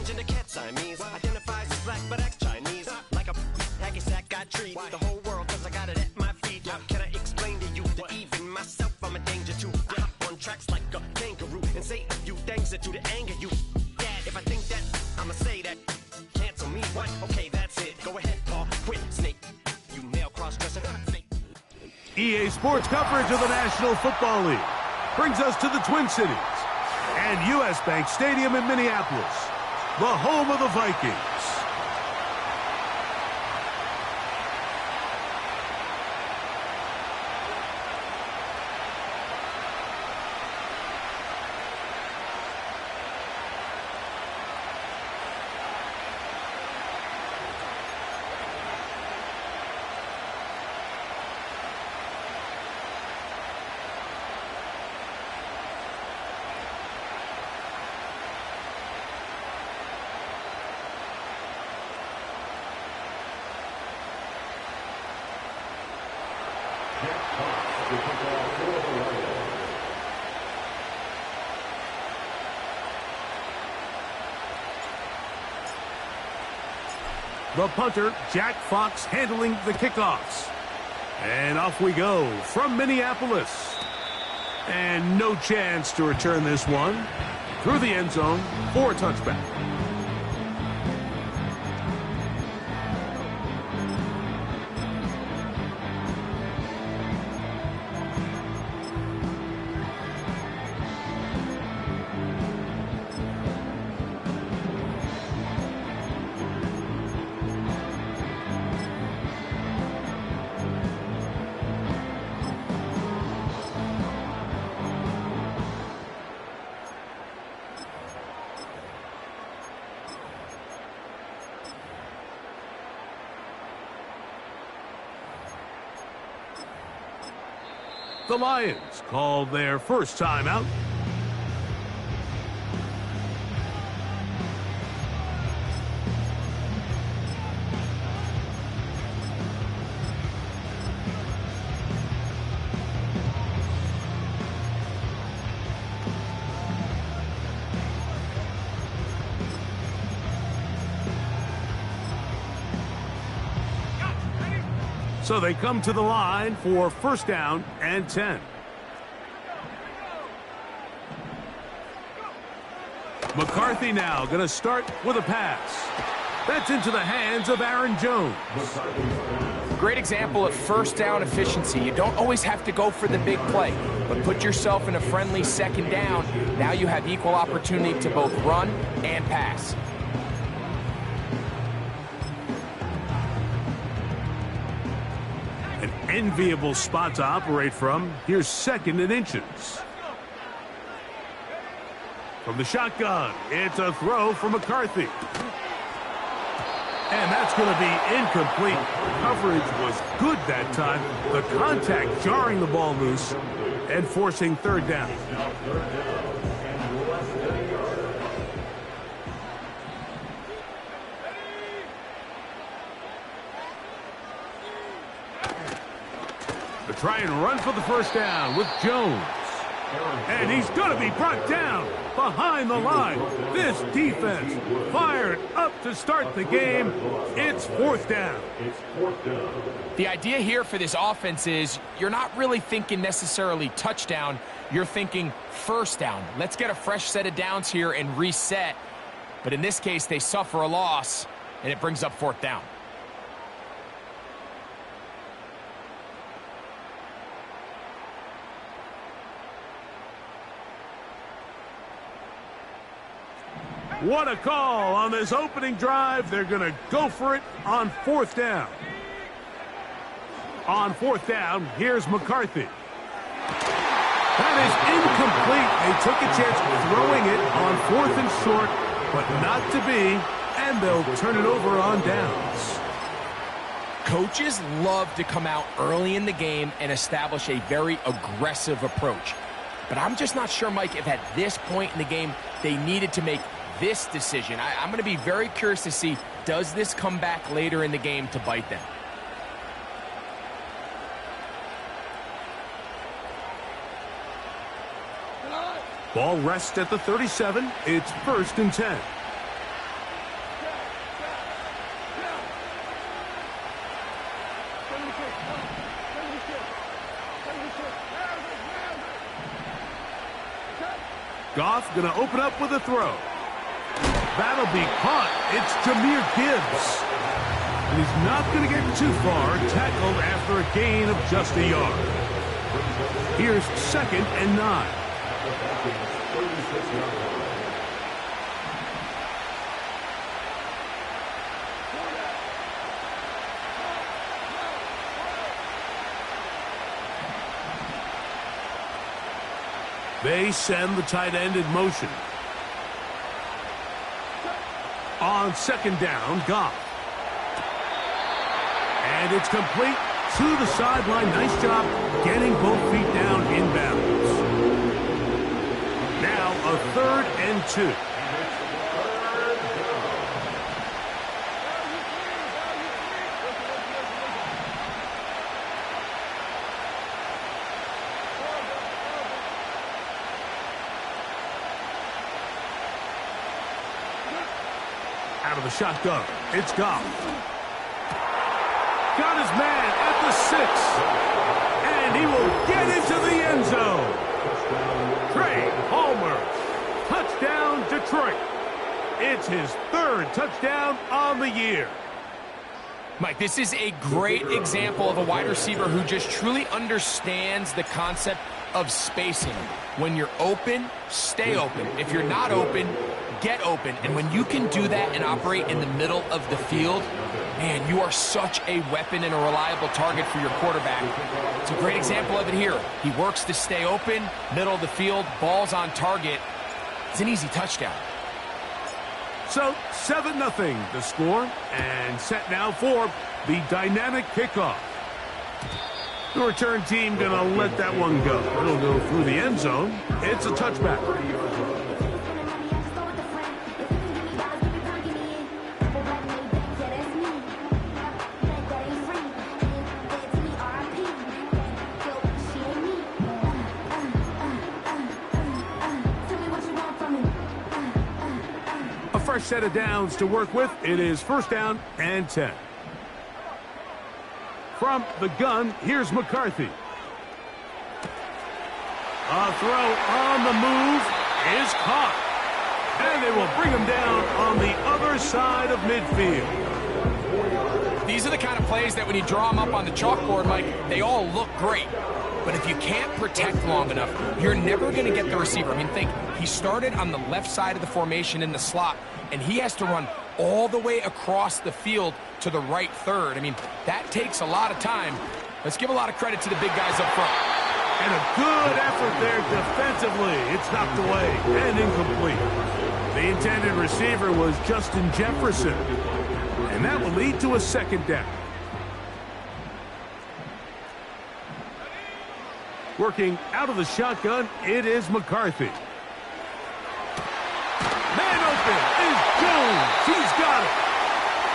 changing the cat Siamese. Identifies as black but acts Chinese. Like a hacky sack got treat the whole world cause I got it at my feet. How can I explain to you that even myself I'm a danger to? I hop on tracks like a kangaroo and say a few things that do to anger you. Dad, if I think that, I'ma say that. Cancel me, what? Okay, that's it. Go ahead, Paul. Quit, snake. You male cross-dresser. EA Sports coverage of the National Football League brings us to the Twin Cities and U.S. Bank Stadium in Minneapolis, the home of the Vikings. The punter, Jack Fox, handling the kickoffs. And off we go from Minneapolis. And no chance to return this one through the end zone for a touchback. The Lions called their first time out. So they come to the line for first down and 10. McCarthy now going to start with a pass. That's into the hands of Aaron Jones. Great example of first down efficiency. You don't always have to go for the big play, but put yourself in a friendly second down. Now you have equal opportunity to both run and pass. An enviable spot to operate from. Here's second and inches. From the shotgun, it's a throw for McCarthy. And that's going to be incomplete. Coverage was good that time. The contact jarring the ball loose and forcing third down. They try and run for the first down with Jones. And he's going to be brought down behind the line. This defense fired up to start the game. It's fourth down. The idea here for this offense is you're not really thinking necessarily touchdown. You're thinking first down. Let's get a fresh set of downs here and reset. But in this case, they suffer a loss, and it brings up fourth down. What a call on this opening drive. They're going to go for it on fourth down. On fourth down, here's McCarthy. That is incomplete. They took a chance throwing it on fourth and short, but not to be, and they'll turn it over on downs. Coaches love to come out early in the game and establish a very aggressive approach. But I'm just not sure, Mike, if at this point in the game they needed to make this decision. I'm going to be very curious to see, does this come back later in the game to bite them? Ball rests at the 37. It's first and 10. Goff going to open up with a throw. That'll be caught. It's Jahmyr Gibbs. And he's not going to get too far, tackled after a gain of just a yard. Here's 2nd and 9. They send the tight end in motion. On 2nd down, Goff. And it's complete to the sideline. Nice job getting both feet down in bounds. Now a 3rd and 2. Out of the shotgun, it's Goff. Got his man at the 6. And he will get into the end zone. Trey Palmer. Touchdown, Detroit. It's his 3rd touchdown on the year. Mike, this is a great example of a wide receiver who just truly understands the concept of spacing. When you're open, stay open. If you're not open, get open. And when you can do that and operate in the middle of the field, man, you are such a weapon and a reliable target for your quarterback. It's a great example of it here. He works to stay open, middle of the field, ball's on target. It's an easy touchdown. So 7-0 the score, and set now for the dynamic kickoff. The return team going to let that one go. It'll go through the end zone. It's a touchback. A fresh set of downs to work with. It is 1st down and 10. From the gun, here's McCarthy. A throw on the move is caught. And they will bring him down on the other side of midfield. These are the kind of plays that when you draw them up on the chalkboard, Mike, they all look great. But if you can't protect long enough, you're never going to get the receiver. I mean, think, he started on the left side of the formation in the slot, and he has to run all the way across the field to the right third. I mean, that takes a lot of time. Let's give a lot of credit to the big guys up front. And a good effort there defensively. It's knocked away and incomplete. The intended receiver was Justin Jefferson. And that will lead to a 2nd down. Working out of the shotgun, it is McCarthy. Man open is Jones. He's got it.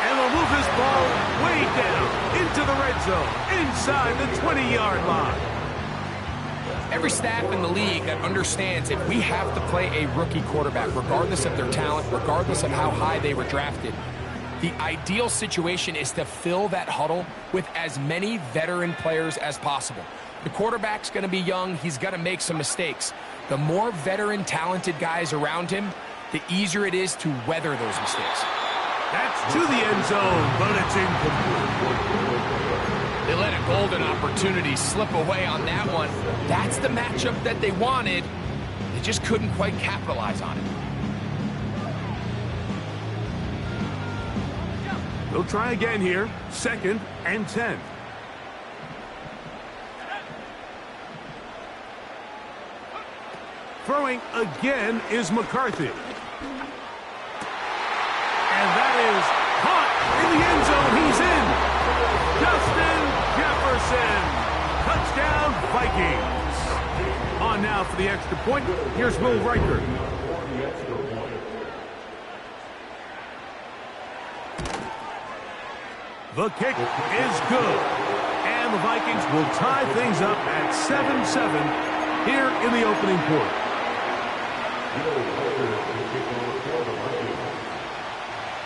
And they'll move this ball way down into the red zone, inside the 20-yard line. Every staff in the league that understands if we have to play a rookie quarterback, regardless of their talent, regardless of how high they were drafted, the ideal situation is to fill that huddle with as many veteran players as possible. The quarterback's going to be young. He's going to make some mistakes. The more veteran, talented guys around him, the easier it is to weather those mistakes. That's to the end zone, but it's incomplete. They let a golden opportunity slip away on that one. That's the matchup that they wanted. They just couldn't quite capitalize on it. They'll try again here. 2nd and 10. Throwing again is McCarthy. And that is caught in the end zone. He's in. Justin Jefferson. Touchdown, Vikings. On now for the extra point. Here's Will Riker. The kick is good. And the Vikings will tie things up at 7-7 here in the opening quarter.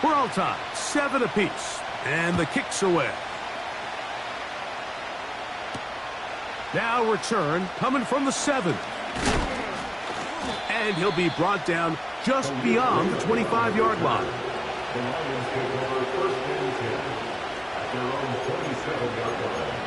We're all tied, 7 apiece, and the kick's away. Now return coming from the 7. And he'll be brought down just beyond the 25-yard line. The Lions take over first and 10 at their own 27-yard line.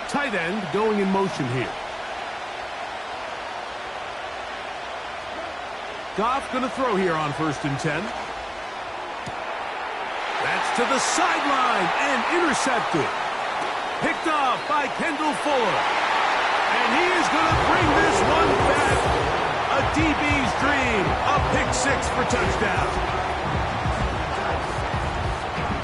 Tight end going in motion here. Goff going to throw here on first and 10. That's to the sideline and intercepted. Picked off by Kendall Fuller. And he is going to bring this one back. A DB's dream. A pick six for touchdown.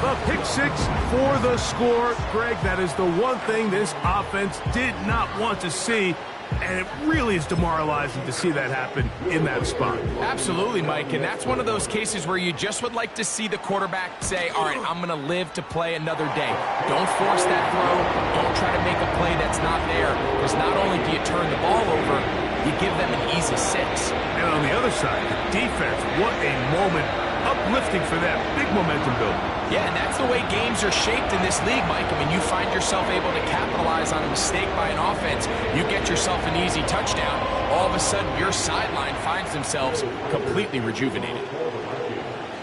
The pick six for the score. Greg, that is the one thing this offense did not want to see, and it really is demoralizing to see that happen in that spot. Absolutely, Mike, and that's one of those cases where you just would like to see the quarterback say, all right, I'm going to live to play another day. Don't force that throw. Don't try to make a play that's not there, because not only do you turn the ball over, you give them an easy six. And on the other side, the defense, what a moment. Uplifting for them. Big momentum building. Yeah, and that's the way games are shaped in this league, Mike. I mean, you find yourself able to capitalize on a mistake by an offense. You get yourself an easy touchdown. All of a sudden, your sideline finds themselves completely rejuvenated.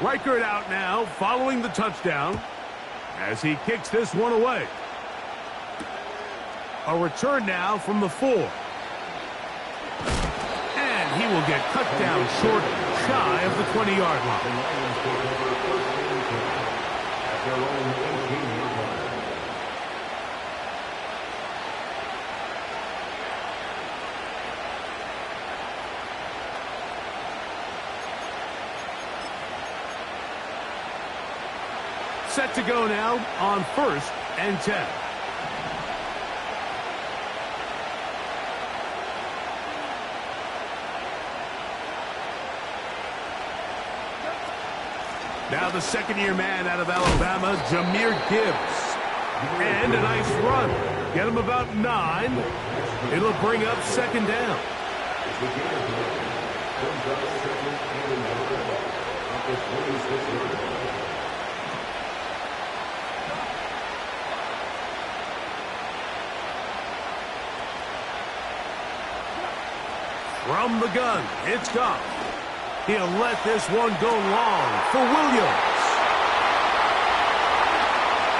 Reichert out now, following the touchdown, as he kicks this one away. A return now from the 4. And he will get cut down short, shy of the 20-yard line. Set to go now on first and 10. Now the second-year man out of Alabama, Jahmyr Gibbs. And a nice run. Get him about 9. It'll bring up second down. From the gun, it's Goff. He'll let this one go long for Williams.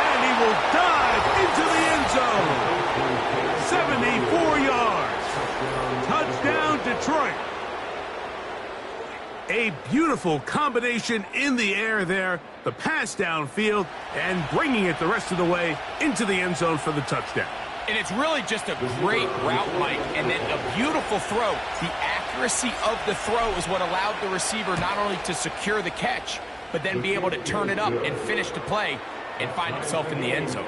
And he will dive into the end zone. 74 yards. Touchdown, Detroit. A beautiful combination in the air there. The pass downfield and bringing it the rest of the way into the end zone for the touchdown. And it's really just a great route, Mike, and then a beautiful throw. The accuracy of the throw is what allowed the receiver not only to secure the catch, but then be able to turn it up and finish the play and find himself in the end zone.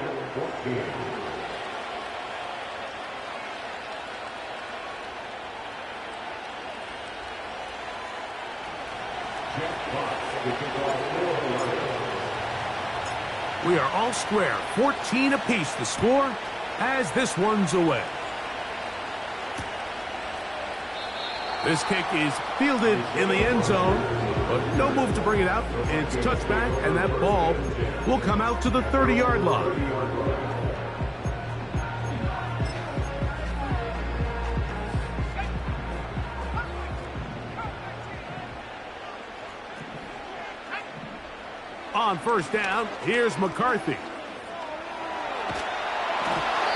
We are all square, 14 apiece the score as this one's away. This kick is fielded in the end zone, but no move to bring it out. It's touchback, and that ball will come out to the 30-yard line. On first down, here's McCarthy.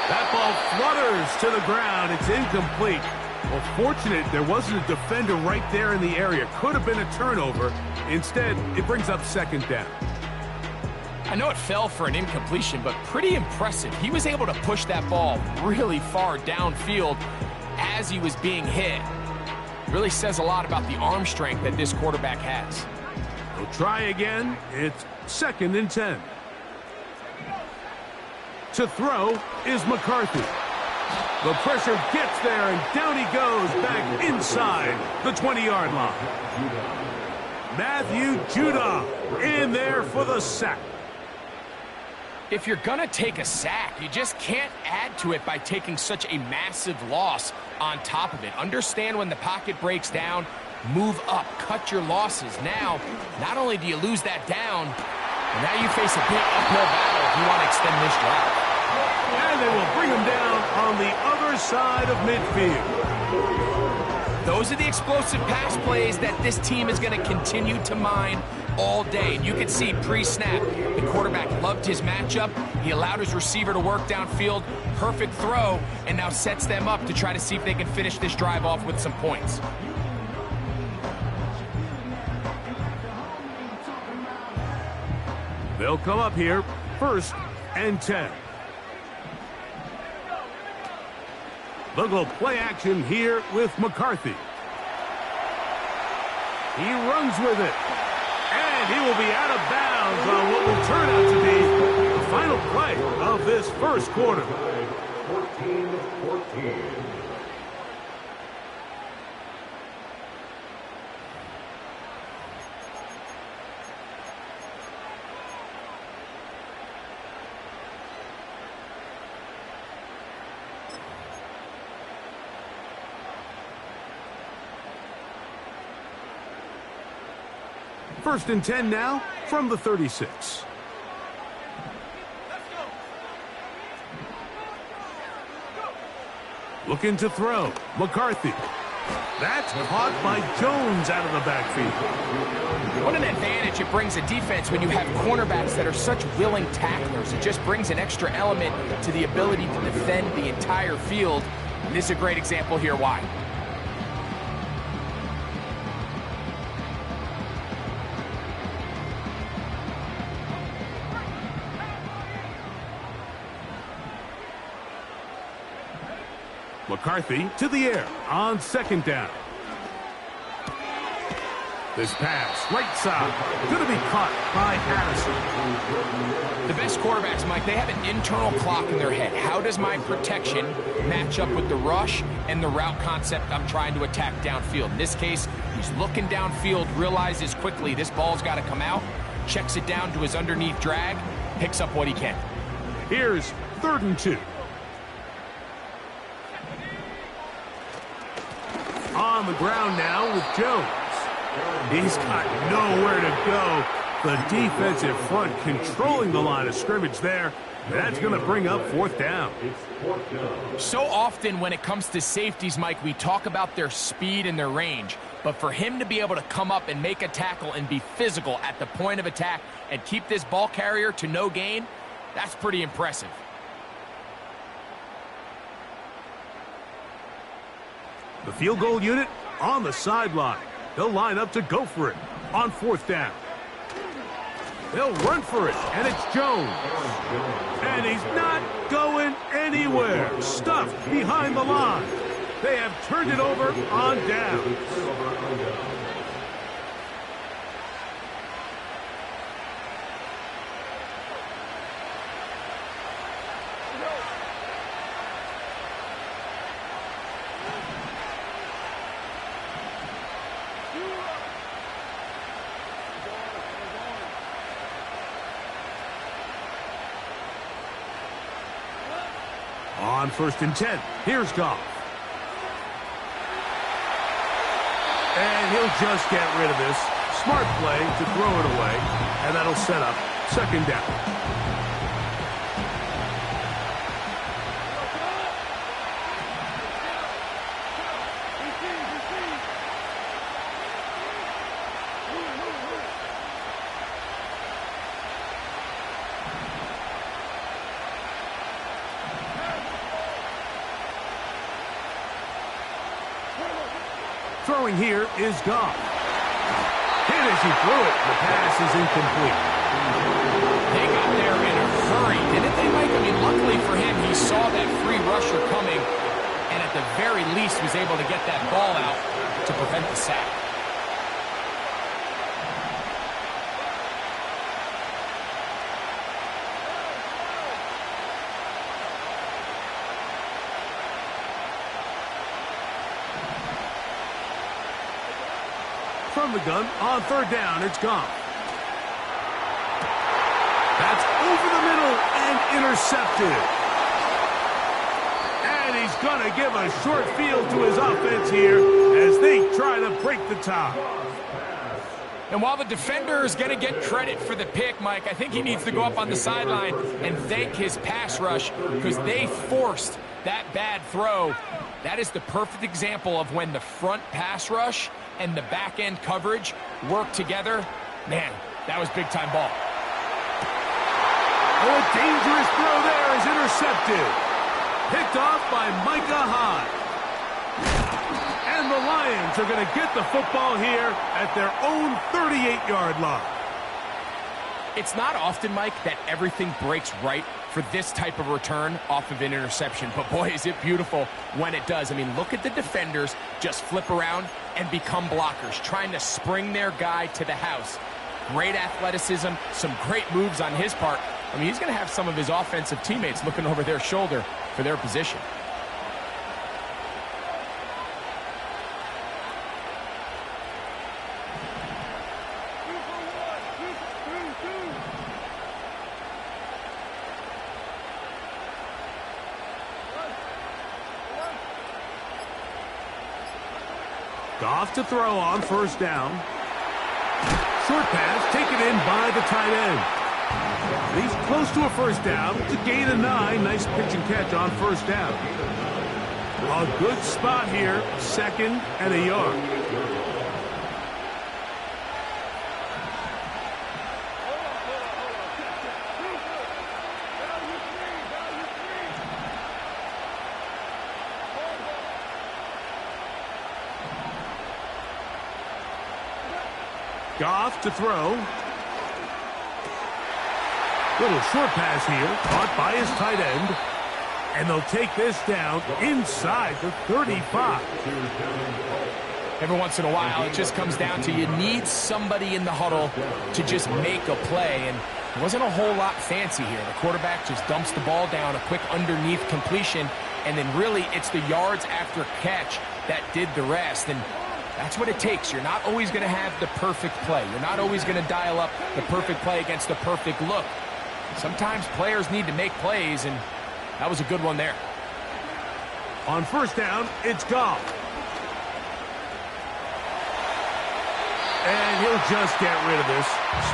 That ball flutters to the ground. It's incomplete. Well, fortunate there wasn't a defender right there in the area. Could have been a turnover. Instead, it brings up second down. I know it fell for an incompletion, but pretty impressive. He was able to push that ball really far downfield as he was being hit. Really says a lot about the arm strength that this quarterback has. We'll try again. It's second and 10. To throw is McCarthy. The pressure gets there, and down he goes back inside the 20-yard line. Matthew Judon in there for the sack. If you're going to take a sack, you just can't add to it by taking such a massive loss on top of it. Understand when the pocket breaks down, move up, cut your losses. Now, not only do you lose that down, but now you face a big uphill battle if you want to extend this drive. And they will bring him down on the other side of midfield. Those are the explosive pass plays that this team is going to continue to mine all day. And you can see pre-snap, the quarterback loved his matchup. He allowed his receiver to work downfield. Perfect throw, and now sets them up to try to see if they can finish this drive off with some points. They'll come up here, 1st and 10. They'll go play action here with McCarthy. He runs with it. And he will be out of bounds on what will turn out to be the final play of this first quarter. 14-14. First and 10 now from the 36. Looking to throw. McCarthy. That's caught by Jones out of the backfield. What an advantage it brings a defense when you have cornerbacks that are such willing tacklers. It just brings an extra element to the ability to defend the entire field. And this is a great example here why. McCarthy to the air on 2nd down. This pass, right side, going to be caught by Addison. The best quarterbacks, Mike, they have an internal clock in their head. How does my protection match up with the rush and the route concept I'm trying to attack downfield? In this case, he's looking downfield, realizes quickly this ball's got to come out, checks it down to his underneath drag, picks up what he can. Here's 3rd and 2. On the ground now with Jones. He's got nowhere to go. The defensive front controlling the line of scrimmage there. That's going to bring up 4th down. So often when it comes to safeties, Mike, we talk about their speed and their range. But for him to be able to come up and make a tackle and be physical at the point of attack and keep this ball carrier to no gain, that's pretty impressive. The field goal unit on the sideline. They'll line up to go for it on 4th down. They'll run for it, and it's Jones. And he's not going anywhere. Stuffed behind the line. They have turned it over on downs. On 1st and 10, here's Goff. And he'll just get rid of this. Smart play to throw it away, and that'll set up 2nd down. Throwing here is Goff. Hit as he threw it. The pass is incomplete. They got there in a hurry, didn't they, Mike? I mean, luckily for him, he saw that free rusher coming, and at the very least was able to get that ball out to prevent the sack. From the gun on 3rd down, it's Goff. That's over the middle and intercepted. And he's going to give a short field to his offense here as they try to break the tie. And while the defender is going to get credit for the pick, Mike, I think he needs to go up on the sideline and thank his pass rush because they forced that bad throw. That is the perfect example of when the front pass rush and the back end coverage work together. Man, that was big-time ball. Oh, a dangerous throw there is intercepted. Picked off by Micah Hyde. And the Lions are going to get the football here at their own 38-yard line. It's not often, Mike, that everything breaks right for this type of return off of an interception. But, boy, is it beautiful when it does. I mean, look at the defenders just flip around and become blockers, trying to spring their guy to the house. Great athleticism, some great moves on his part. I mean, he's going to have some of his offensive teammates looking over their shoulder for their position. Goff to throw on first down. Short pass taken in by the tight end. He's close to a first down. It's a gain of 9. Nice pitch and catch on first down. A good spot here. 2nd and a yard. Goff to throw. Little short pass here, caught by his tight end. And they'll take this down inside the 35. Every once in a while, it just comes down to you need somebody in the huddle to just make a play. And it wasn't a whole lot fancy here. The quarterback just dumps the ball down, a quick underneath completion. And then really, it's the yards after catch that did the rest. And that's what it takes. You're not always going to have the perfect play. You're not always going to dial up the perfect play against the perfect look. Sometimes players need to make plays, and that was a good one there. On first down, it's Goff. And he'll just get rid of this.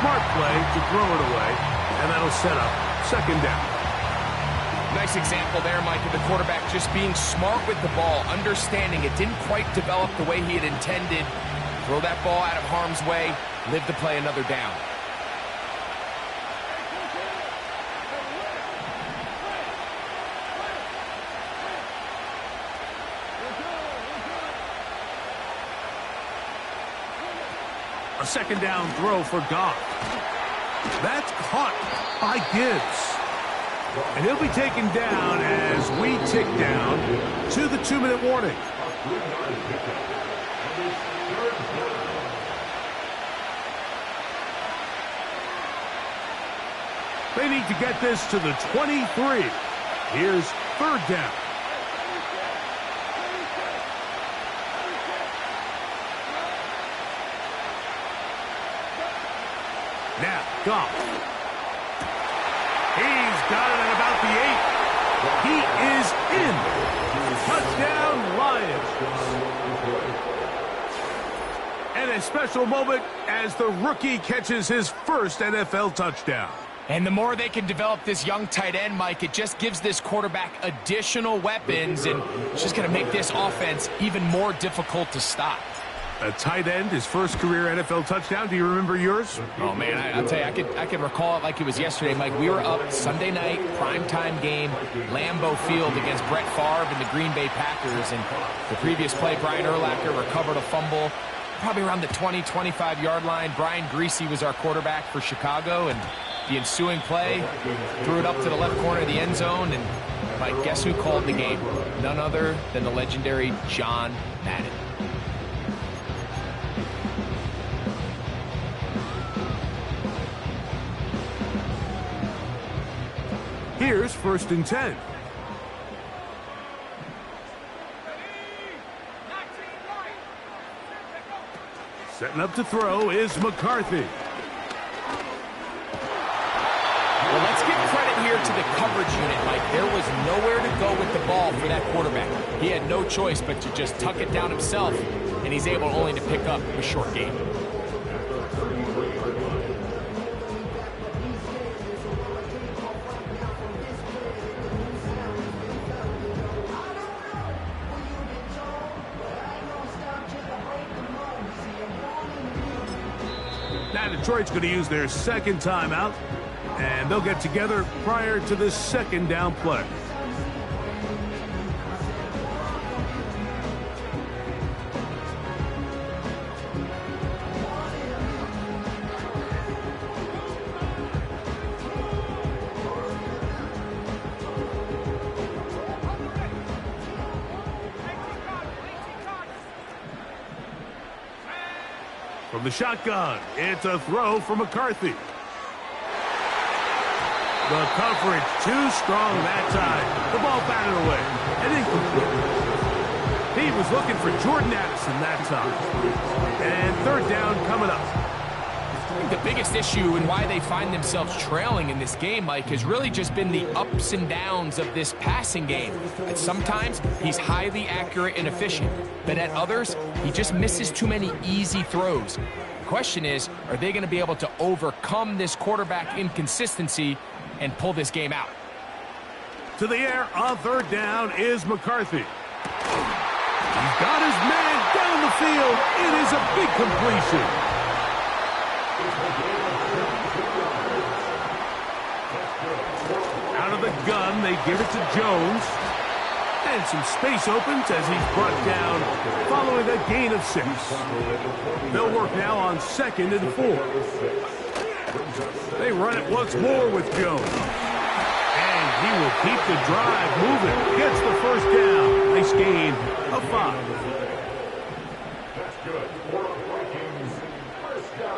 Smart play to throw it away, and that'll set up 2nd down. Nice example there, Mike, of the quarterback just being smart with the ball, understanding it didn't quite develop the way he had intended. Throw that ball out of harm's way, live to play another down. A 2nd down throw for Goff. That's caught by Gibbs. And he'll be taken down as we tick down to the 2-minute warning. They need to get this to the 23. Here's 3rd down. Now, Goff. He's got it at about the 8. He is in. Touchdown, Lions. And a special moment as the rookie catches his first NFL touchdown. And the more they can develop this young tight end, Mike, it just gives this quarterback additional weapons, and it's just going to make this offense even more difficult to stop. A tight end, his first career NFL touchdown. Do you remember yours? Oh, man, I'll tell you, I could recall it like it was yesterday, Mike. We were up Sunday night, primetime game, Lambeau Field against Brett Favre and the Green Bay Packers. And the previous play, Brian Urlacher recovered a fumble probably around the 20, 25-yard line. Brian Greasy was our quarterback for Chicago, and the ensuing play threw it up to the left corner of the end zone. And, Mike, guess who called the game? None other than the legendary John Madden. Here's 1st and 10. Setting up to throw is McCarthy. the coverage unit, Mike. There was nowhere to go with the ball for that quarterback. He had no choice but to just tuck it down himself, and he's able only to pick up a short gain. Now Detroit's going to use their second timeout, and they'll get together prior to the second down play. From the shotgun, it's a throw for McCarthy. The coverage too strong that time. The ball batted away and incomplete. He was looking for Jordan Addison that time. And third down coming up. I think the biggest issue and why they find themselves trailing in this game, Mike, has really just been the ups and downs of this passing game. At sometimes, he's highly accurate and efficient, but at others, he just misses too many easy throws. The question is, are they going to be able to overcome this quarterback inconsistency and pull this game out? To the air on third down is McCarthy. He's got his man down the field. It is a big completion. Out of the gun, they give it to Jones. And some space opens as he's brought down following a gain of 6. They'll work now on 2nd and 4. They run it once more with Jones. And he will keep the drive moving. Gets the first down. Nice gain of 5.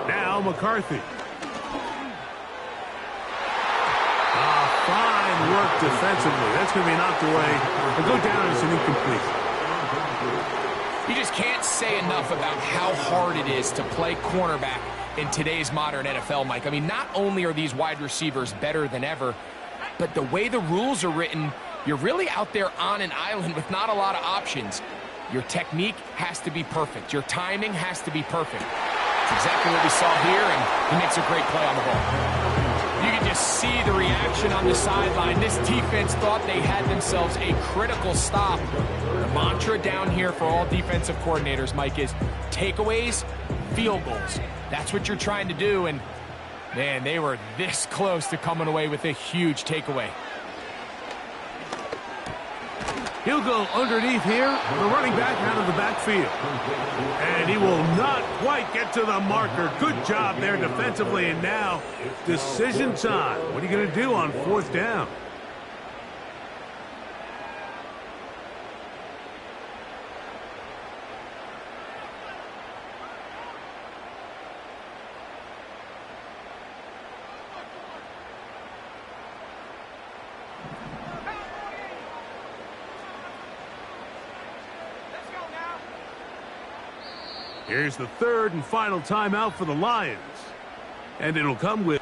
Now McCarthy. Fine work defensively. That's going to be knocked away and go down as an incomplete. You just can't say enough about how hard it is to play cornerback in today's modern NFL, Mike. I mean, not only are these wide receivers better than ever, but the way the rules are written, you're really out there on an island with not a lot of options. Your technique has to be perfect. Your timing has to be perfect. That's exactly what we saw here, and he makes a great play on the ball. You can just see the reaction on the sideline. This defense thought they had themselves a critical stop. The mantra down here for all defensive coordinators, Mike, is takeaways, field goals. That's what you're trying to do, and, man, they were this close to coming away with a huge takeaway. He'll go underneath here, the running back out of the backfield. And he will not quite get to the marker. Good job there defensively, and now decision time. What are you going to do on 4th down? Here's the third and final timeout for the Lions. And it'll come with...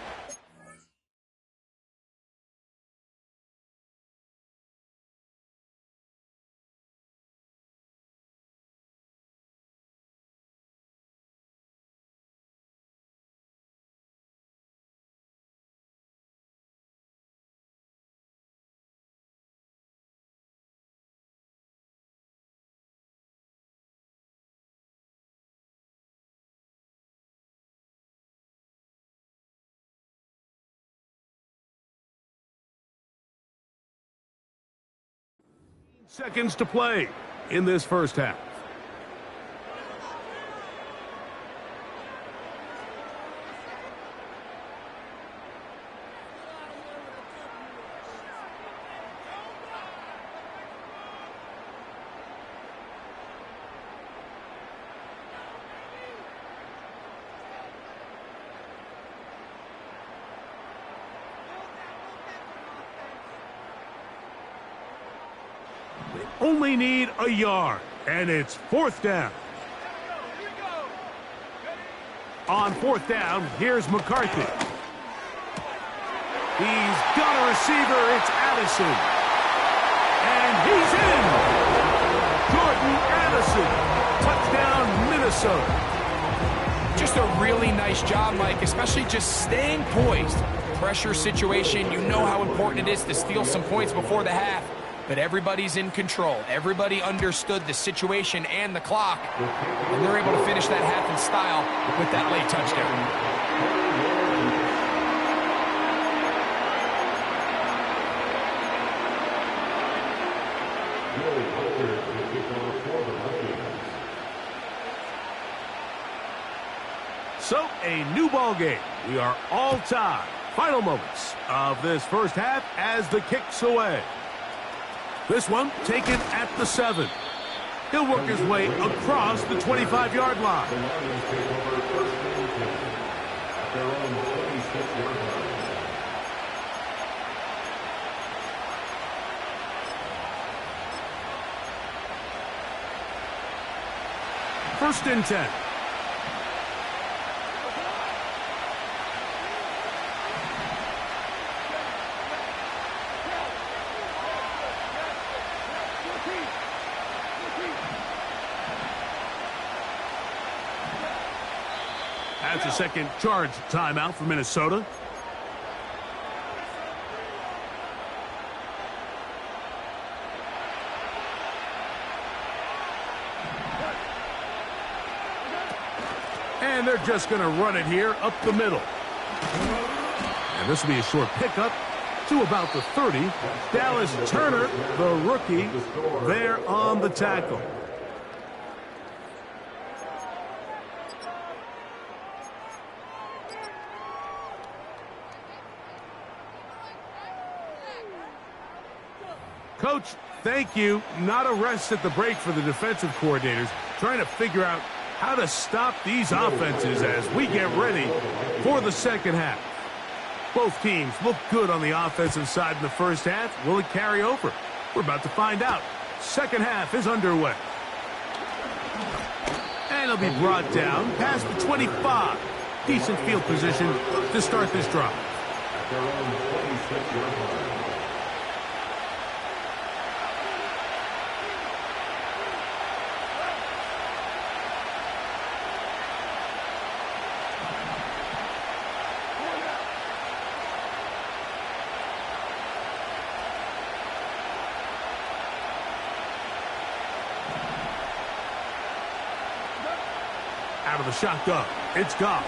seconds to play in this first half. Only need a yard, and it's 4th down. On 4th down, here's McCarthy. He's got a receiver. It's Addison. And he's in. Jordan Addison. Touchdown, Minnesota. Just a really nice job, Mike, especially just staying poised. Pressure situation, you know how important it is to steal some points before the half, but everybody's in control. Everybody understood the situation and the clock, and they're able to finish that half in style with that late touchdown. So, a new ball game. We are all tied. Final moments of this first half as the kick's away. This one taken at the 7. He'll work his way across the 25-yard line. The Lions take over first and 10 at their own 26-yard line. First and 10. That's a second charge timeout for Minnesota. And they're just going to run it here up the middle. And this will be a short pickup to about the 30. Dallas Turner, the rookie, there on the tackle. Coach, thank you. Not a rest at the break for the defensive coordinators, trying to figure out how to stop these offenses as we get ready for the second half. Both teams look good on the offensive side in the first half. Will it carry over? We're about to find out. Second half is underway. And it'll be brought down past the 25. Decent field position to start this drive. At their own 26-yard line. Out of the shotgun, it's Goff.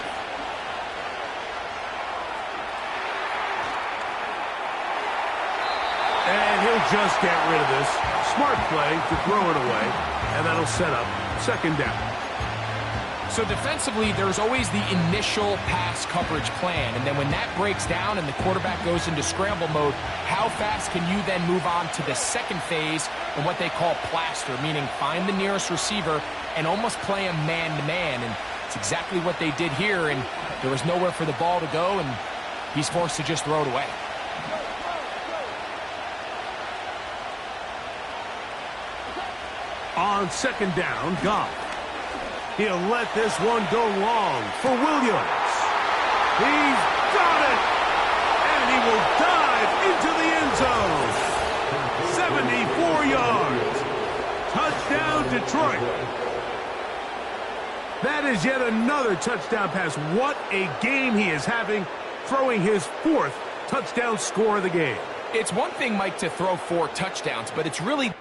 And he'll just get rid of this. Smart play to throw it away, and that'll set up second down. So defensively, there's always the initial pass coverage plan, and then when that breaks down and the quarterback goes into scramble mode, how fast can you then move on to the second phase and what they call plaster, meaning find the nearest receiver and almost play him man-to-man, and it's exactly what they did here, and there was nowhere for the ball to go, and he's forced to just throw it away. On second down, Goff. He'll let this one go long for Williams. He's got it! And he will dive into the end zone. 74 yards. Touchdown, Detroit. That is yet another touchdown pass. What a game he is having, throwing his 4th touchdown score of the game. It's one thing, Mike, to throw 4 touchdowns, but it's really...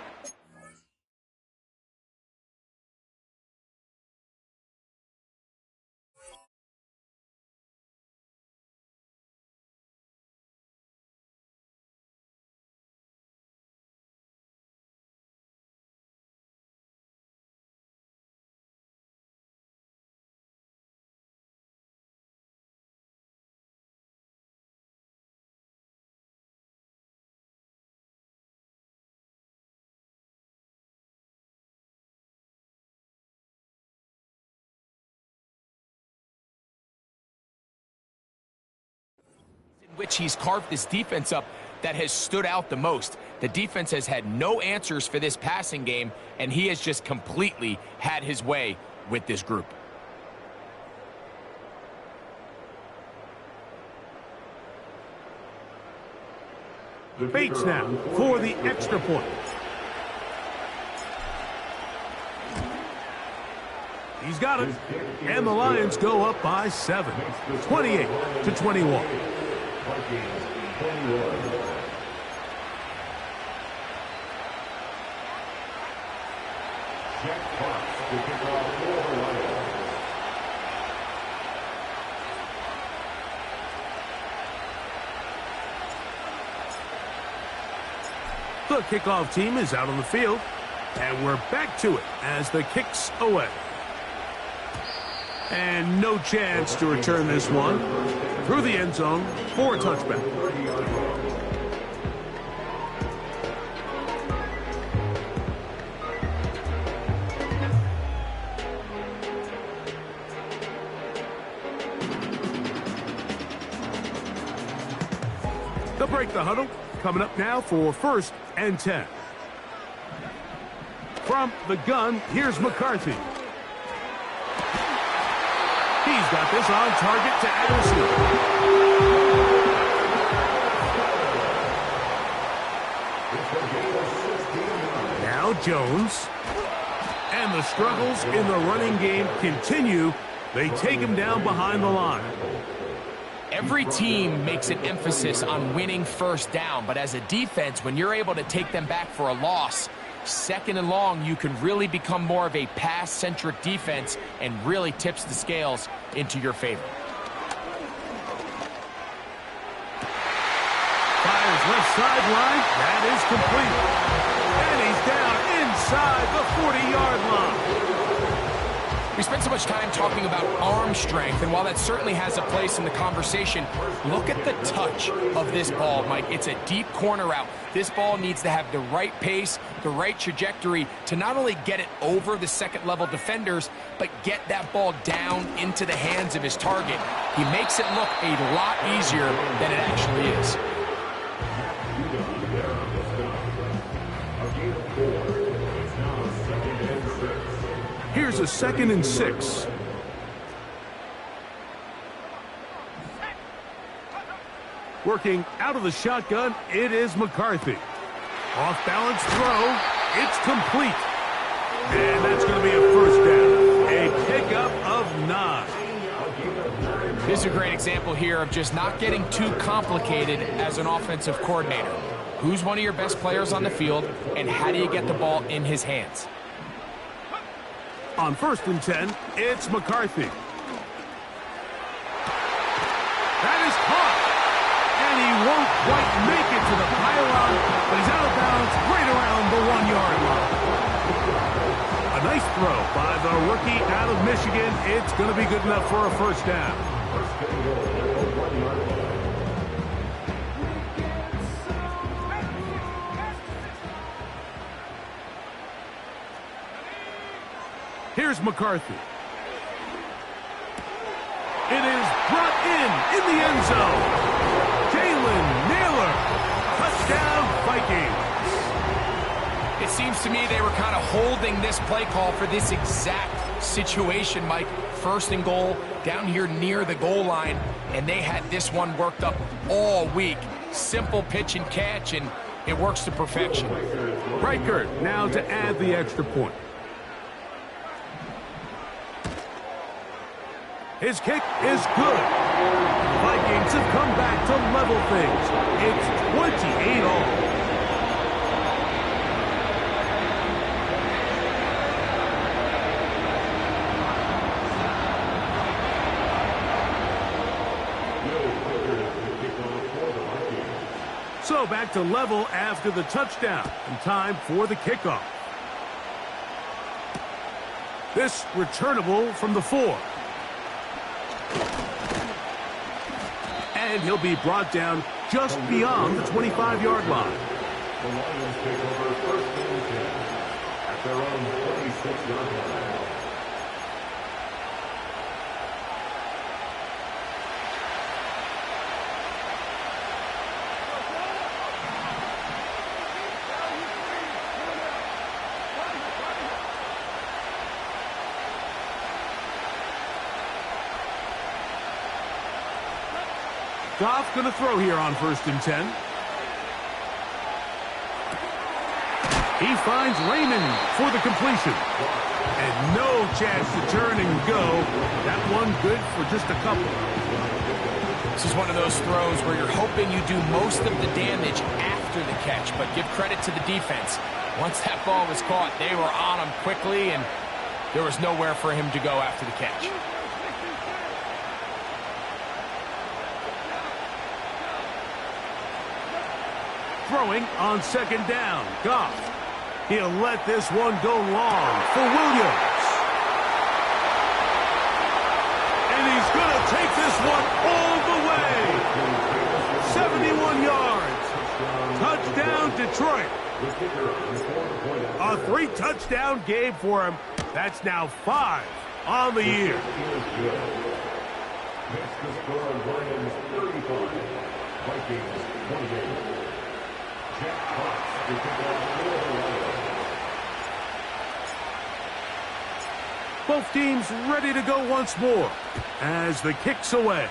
which he's carved this defense up that has stood out the most. The defense has had no answers for this passing game, and he has just completely had his way with this group. Bates now for the extra point. He's got it. And the Lions go up by 7. 28-21. The kickoff team is out on the field, and we're back to it as the kick's away. And no chance to return this one through the end zone for a touchback. They'll break the huddle. Coming up now for 1st and 10. From the gun, here's McCarthy. He's got this on target to Addison. Now Jones. And the struggles in the running game continue. They take him down behind the line. Every team makes an emphasis on winning first down, but as a defense, when you're able to take them back for a loss, 2nd and long, you can really become more of a pass-centric defense and really tips the scales into your favor. Fires left sideline. That is complete. And he's down inside the 40-yard line. We spent so much time talking about arm strength, and while that certainly has a place in the conversation, look at the touch of this ball, Mike. It's a deep corner route. This ball needs to have the right pace, the right trajectory to not only get it over the second-level defenders, but get that ball down into the hands of his target. He makes it look a lot easier than it actually is. Here's a 2nd and 6. Working out of the shotgun, it is McCarthy. Off-balance throw. It's complete. And that's going to be a 1st down. A pickup of 9. This is a great example here of just not getting too complicated as an offensive coordinator. Who's one of your best players on the field, and how do you get the ball in his hands? On 1st and 10, it's McCarthy. That is caught. And he won't quite make it to the pylon, but he's out of bounds right around the 1-yard line. A nice throw by the rookie out of Michigan. It's going to be good enough for a 1st down. Here's McCarthy. It is brought in the end zone. Jalen Naylor. Touchdown, Vikings. It seems to me they were kind of holding this play call for this exact situation, Mike. 1st and goal, down here near the goal line, and they had this one worked up all week. Simple pitch and catch, and it works to perfection. Reichert now to add the extra point. His kick is good. The Vikings have come back to level things. It's 28 all. So back to level after the touchdown, and time for the kickoff. This returnable from the 4. And he'll be brought down just beyond the 25-yard line. The Lions take over 1st and 10 at their own 26-yard line. Goff going to throw here on 1st and 10. He finds Raymond for the completion. And no chance to turn and go. That one good for just a couple. This is one of those throws where you're hoping you do most of the damage after the catch, but give credit to the defense. Once that ball was caught, they were on him quickly, and there was nowhere for him to go after the catch. Throwing on second down. Goff. He'll let this one go long for Williams. And he's going to take this one all the way. 71 yards. Touchdown, Detroit. A 3-touchdown game for him. That's now 5 on the year. Next to score, Lions 35, Vikings 28. Jack Cox to kick off for the Lions. Both teams ready to go once more as the kick's away.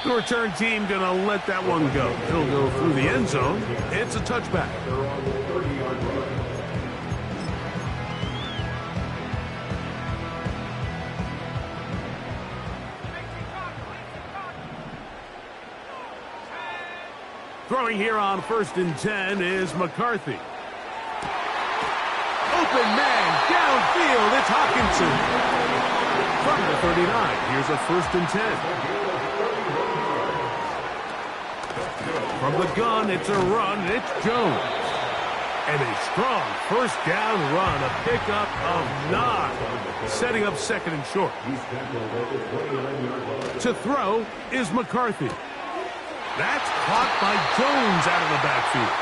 The return team going to let that one go. He'll go through the end zone. It's a touchback. They're on the 30-yard line. Throwing here on 1st and 10 is McCarthy. Open man downfield. It's Hawkinson. From the 39, here's a 1st and 10. From the gun, it's a run. It's Jones. And a strong 1st down run. A pickup of 9. Setting up 2nd and short. To throw is McCarthy. That's caught by Jones out of the backfield.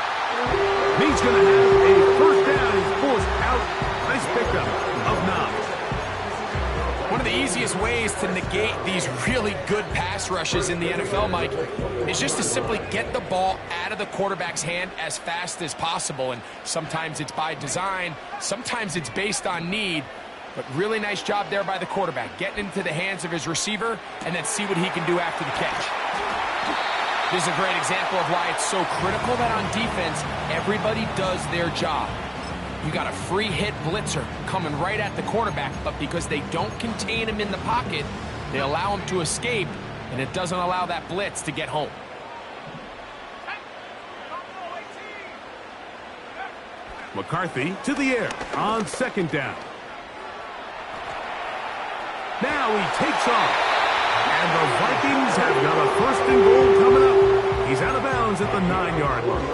He's going to have a 1st down. He's forced out. Nice pickup of 9. One of the easiest ways to negate these really good pass rushes in the NFL, Mike, is just to simply get the ball out of the quarterback's hand as fast as possible. And sometimes it's by design, sometimes it's based on need. But really nice job there by the quarterback, getting into the hands of his receiver and then see what he can do after the catch. This is a great example of why it's so critical that on defense, everybody does their job. You got a free hit blitzer coming right at the quarterback, but because they don't contain him in the pocket, they allow him to escape, and it doesn't allow that blitz to get home. McCarthy to the air on 2nd down. Now he takes off. And the Vikings have got a 1st and goal coming up. He's out of bounds at the 9-yard line.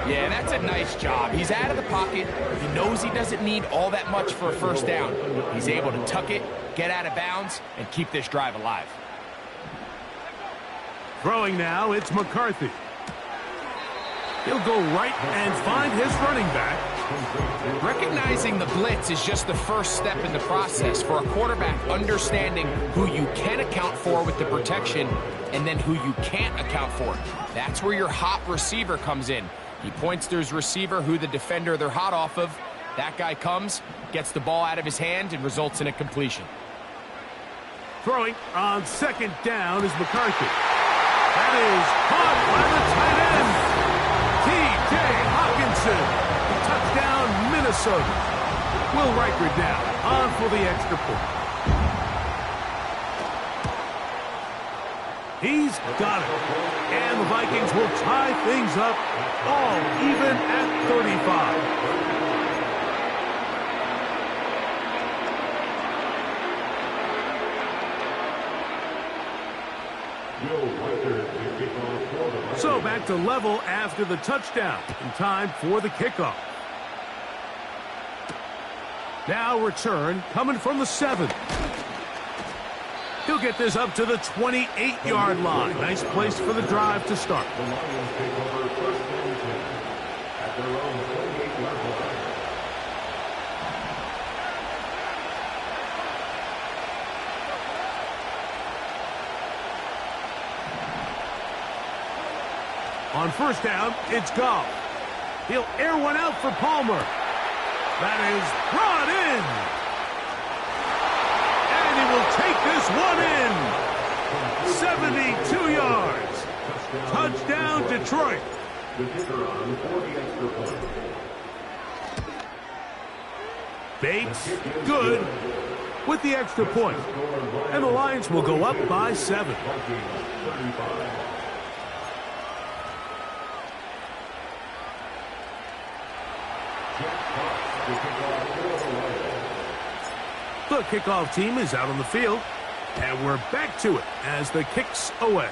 Yeah, that's a nice job. He's out of the pocket. He knows he doesn't need all that much for a 1st down. He's able to tuck it, get out of bounds, and keep this drive alive. Throwing now, it's McCarthy. He'll go right and find his running back. Recognizing the blitz is just the first step in the process for a quarterback understanding who you can account for with the protection and then who you can't account for. That's where your hot receiver comes in. He points to his receiver, who the defender they're hot off of. That guy comes, gets the ball out of his hand, and results in a completion. Throwing on 2nd down is McCarthy. That is caught by the tight end. T.J. Hawkinson. Touchdown, Minnesota. Will Riker down on for the extra point. He's got it. And the Vikings will tie things up all even at 35. So back to level after the touchdown. In time for the kickoff. Now return coming from the 7. He'll get this up to the 28-yard line. Nice place for the drive to start. The Lions take over 1st and 10 at their own 28-yard line. On 1st down, it's Goff. He'll air one out for Palmer. That is brought in. And he will take this one in. 72 yards. Touchdown, Detroit. The kicker on for the extra point. Bates, good with the extra point. And the Lions will go up by 7. The kickoff team is out on the field, and we're back to it as the kick's away.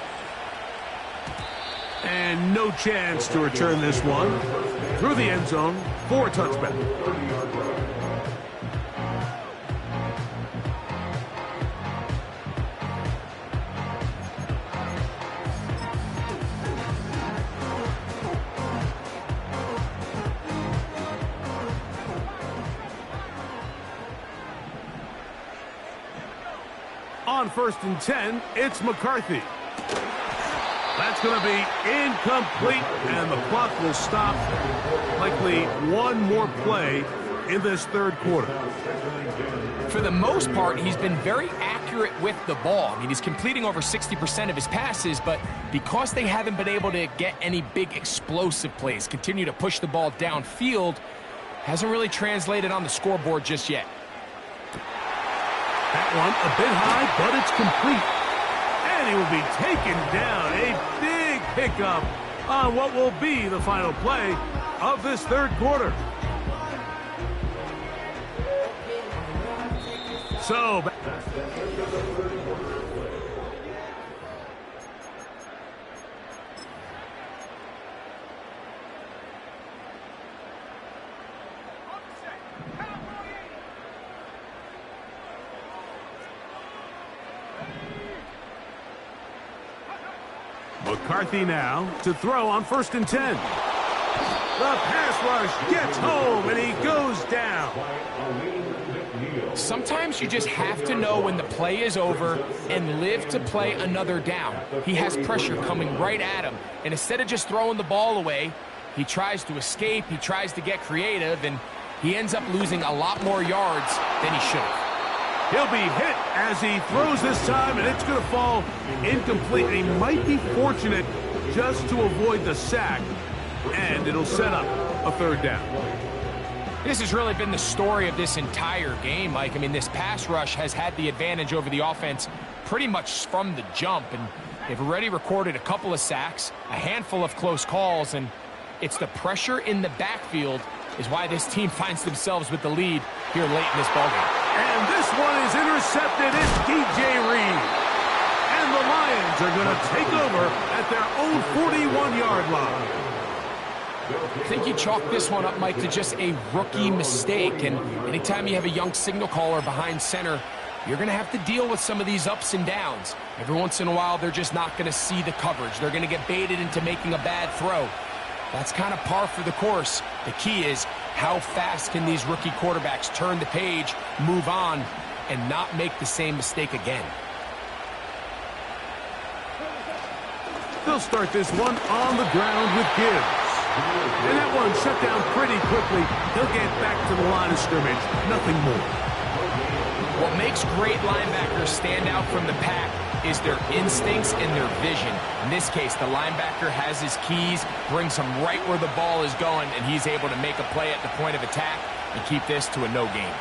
And no chance to return this one through the end zone for a touchback. On 1st and 10, it's McCarthy. That's going to be incomplete, and the clock will stop. Likely one more play in this third quarter. For the most part, he's been very accurate with the ball. I mean, he's completing over 60% of his passes, but because they haven't been able to get any big explosive plays, continue to push the ball downfield, hasn't really translated on the scoreboard just yet. That one a bit high, but it's complete. And he will be taken down. A big pickup on what will be the final play of this third quarter. So, McCarthy now to throw on 1st and 10. The pass rush gets home, and he goes down. Sometimes you just have to know when the play is over and live to play another down. He has pressure coming right at him, and instead of just throwing the ball away, he tries to escape, he tries to get creative, and he ends up losing a lot more yards than he should have. He'll be hit as he throws this time, and it's going to fall incomplete. He might be fortunate just to avoid the sack, and it'll set up a third down. This has really been the story of this entire game, Mike. I mean, this pass rush has had the advantage over the offense pretty much from the jump, and they've already recorded a couple of sacks, a handful of close calls, and it's the pressure in the backfield is why this team finds themselves with the lead here late in this ballgame. And this one is intercepted. It's DJ Reed. And the Lions are going to take over at their own 41-yard line. I think you chalk this one up, Mike, to just a rookie mistake. And anytime you have a young signal caller behind center, you're going to have to deal with some of these ups and downs. Every once in a while, they're just not going to see the coverage. They're going to get baited into making a bad throw. That's kind of par for the course. The key is how fast can these rookie quarterbacks turn the page, move on, and not make the same mistake again. They'll start this one on the ground with Gibbs. And that one shut down pretty quickly. He'll get back to the line of scrimmage. Nothing more. What makes great linebackers stand out from the pack is their instincts and their vision. In this case, the linebacker has his keys, brings him right where the ball is going, and he's able to make a play at the point of attack and keep this to a no gain.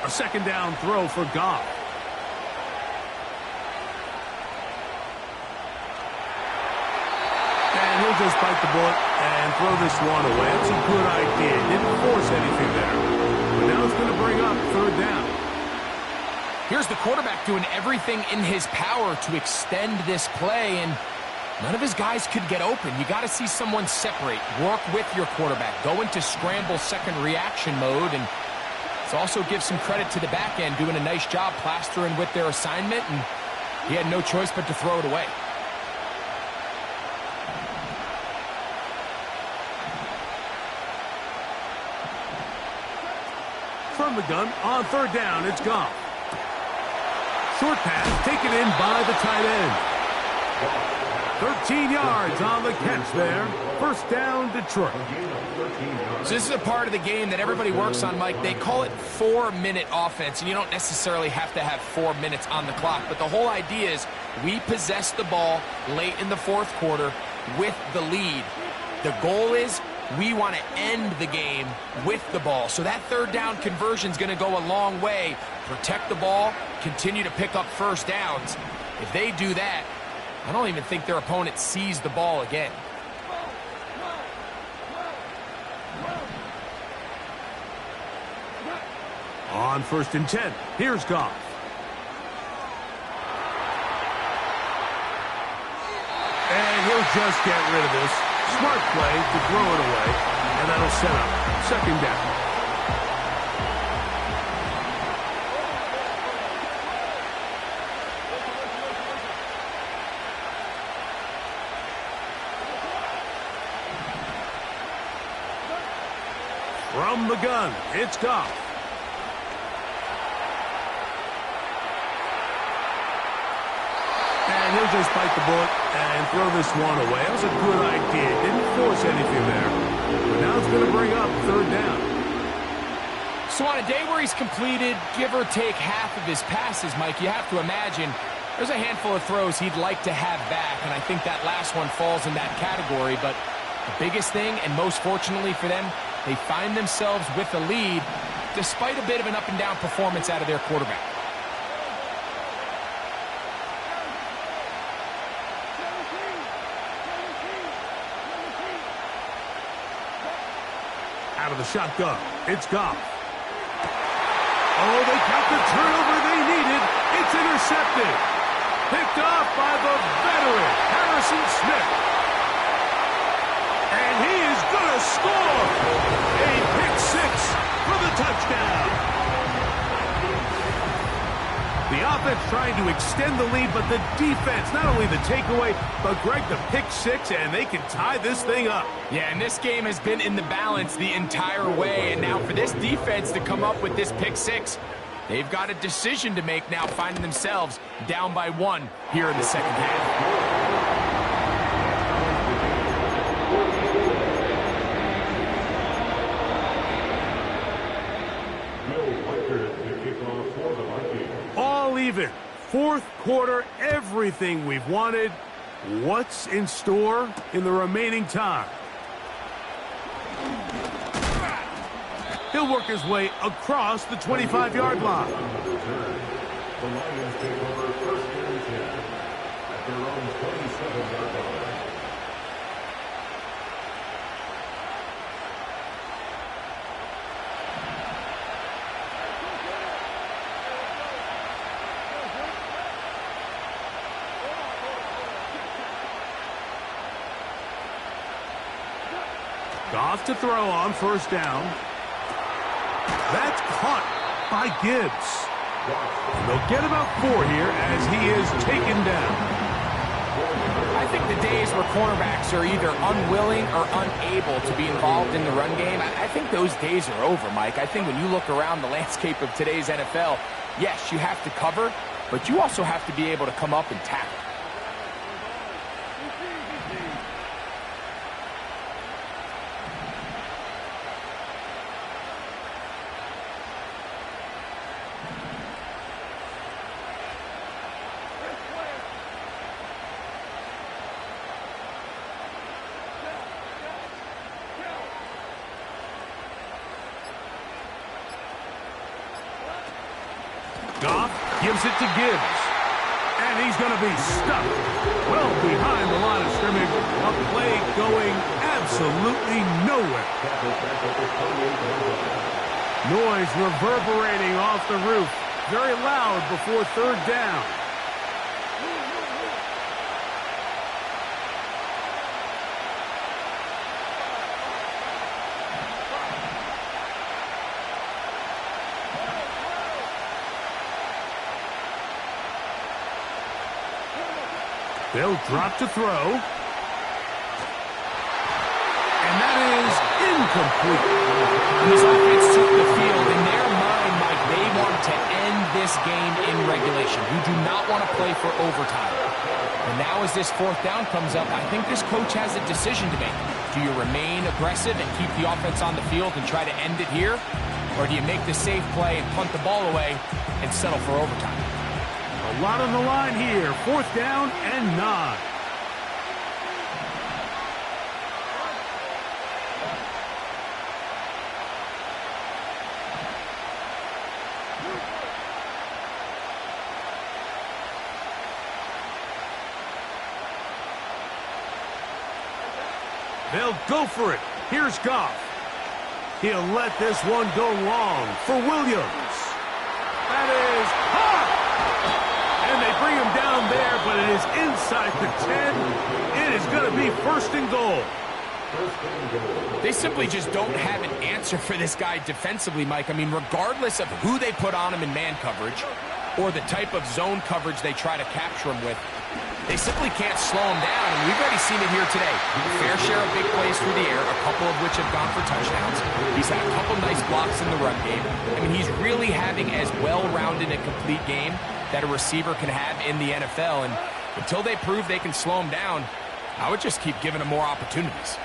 A second down throw for Goff. And he'll just bite the bullet and throw this one away. That's a good idea. Didn't force anything there. But now it's going to bring up third down. Here's the quarterback doing everything in his power to extend this play, and none of his guys could get open. You got to see someone separate, work with your quarterback, go into scramble second reaction mode, and it also gives some credit to the back end doing a nice job plastering with their assignment, and he had no choice but to throw it away. From the gun on third down, it's Goff. Short pass taken in by the tight end. 13 yards on the catch there. First down, Detroit. So this is a part of the game that everybody works on, Mike. They call it 4-minute offense, and you don't necessarily have to have 4 minutes on the clock. But the whole idea is we possess the ball late in the fourth quarter with the lead. The goal is we want to end the game with the ball. So that third down conversion is going to go a long way. Protect the ball, continue to pick up first downs. If they do that, I don't even think their opponent sees the ball again. On 1st and 10, here's Goff. And he'll just get rid of this. Smart play to throw it away, and that'll set up second down. From the gun, it's Goff. And he'll just bite the bullet and throw this one away. That was a good idea. Didn't force anything there. But now it's going to bring up third down. So on a day where he's completed, give or take half of his passes, Mike, you have to imagine there's a handful of throws he'd like to have back, and I think that last one falls in that category. But the biggest thing, and most fortunately for them, they find themselves with a lead despite a bit of an up-and-down performance out of their quarterback. Out of the shotgun, it's Goff. Oh, they got the turnover they needed. It's intercepted. Picked off by the veteran, Harrison Smith. And he is going to score. A pick six for the touchdown. The offense trying to extend the lead, but the defense, not only the takeaway, but Greg, the pick six, and they can tie this thing up. Yeah, and this game has been in the balance the entire way, and now for this defense to come up with this pick six, they've got a decision to make now, finding themselves down by 1 here in the second half. All even. Fourth quarter, everything we've wanted. What's in store in the remaining time? He'll work his way across the 25-yard line. The Lions take over 1st and 10 at their own 27-yard line. Goff to throw on 1st down. That's caught by Gibbs. And they'll get about 4 here as he is taken down. I think the days where cornerbacks are either unwilling or unable to be involved in the run game, I think those days are over, Mike. I think when you look around the landscape of today's NFL, yes, you have to cover, but you also have to be able to come up and tackle. Goff gives it to Gibbs. And he's going to be stuck well behind the line of scrimmage. A play going absolutely nowhere. Noise reverberating off the roof. Very loud before 3rd down. They'll drop to throw. And that is incomplete. This offense took the field. In their mind, Mike, they want to end this game in regulation. You do not want to play for overtime. And now now as this fourth down comes up, I think this coach has a decision to make. Do you remain aggressive and keep the offense on the field and try to end it here? Or do you make the safe play and punt the ball away and settle for overtime? A lot on the line here. 4th down and 9. They'll go for it. Here's Goff. He'll let this one go long for Williams. That is hot! And they bring him down there, but it is inside the 10. It is going to be 1st and goal. They simply just don't have an answer for this guy defensively, Mike. I mean, regardless of who they put on him in man coverage or the type of zone coverage they try to capture him with, they simply can't slow him down, and we've already seen it here today. A fair share of big plays through the air, a couple of which have gone for touchdowns. He's had a couple nice blocks in the run game. I mean, he's really having as well-rounded a complete game that a receiver can have in the NFL, and until they prove they can slow him down, I would just keep giving him more opportunities.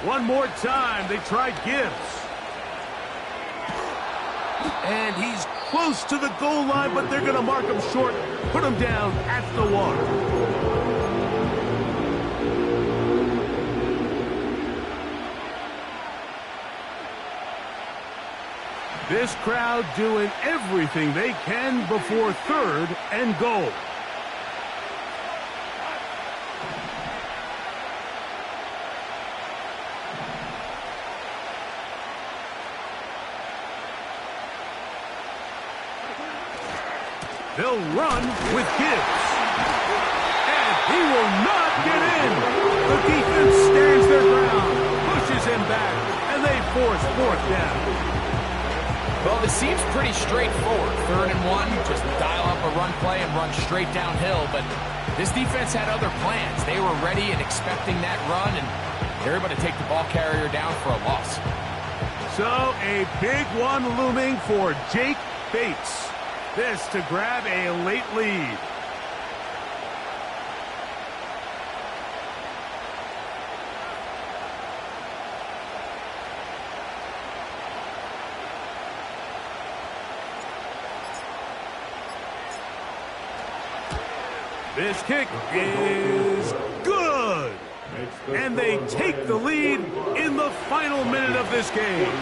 One more time, they tried Gibbs. And he's close to the goal line, but they're going to mark him short, put him down at the 1. This crowd doing everything they can before 3rd and goal. They'll run with Gibbs. And he will not get in. The defense stands their ground, pushes him back, and they force 4th down. Well, this seems pretty straightforward. 3rd and 1, just dial up a run play and run straight downhill. But this defense had other plans. They were ready and expecting that run, and they're able to take the ball carrier down for a loss. So a big one looming for Jayy Vikings. This to grab a late lead. This kick is good. And they take the lead in the final minute of this game.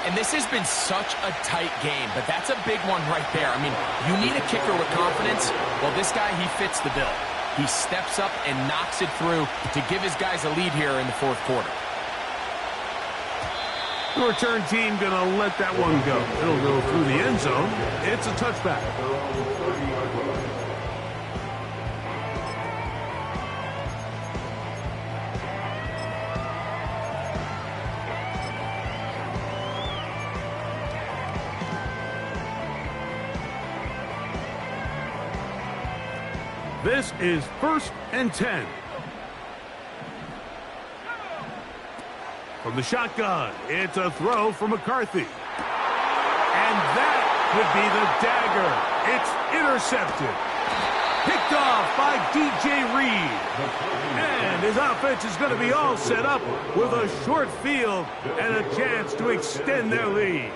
And this has been such a tight game, but that's a big one right there. I mean, you need a kicker with confidence. Well, this guy, he fits the bill. He steps up and knocks it through to give his guys a lead here in the 4th quarter. The return team going to let that one go. It'll go through the end zone. It's a touchback. This is 1st and 10. From the shotgun, it's a throw for McCarthy. And that could be the dagger. It's intercepted. Picked off by DJ Reed. And his offense is going to be all set up with a short field and a chance to extend their lead.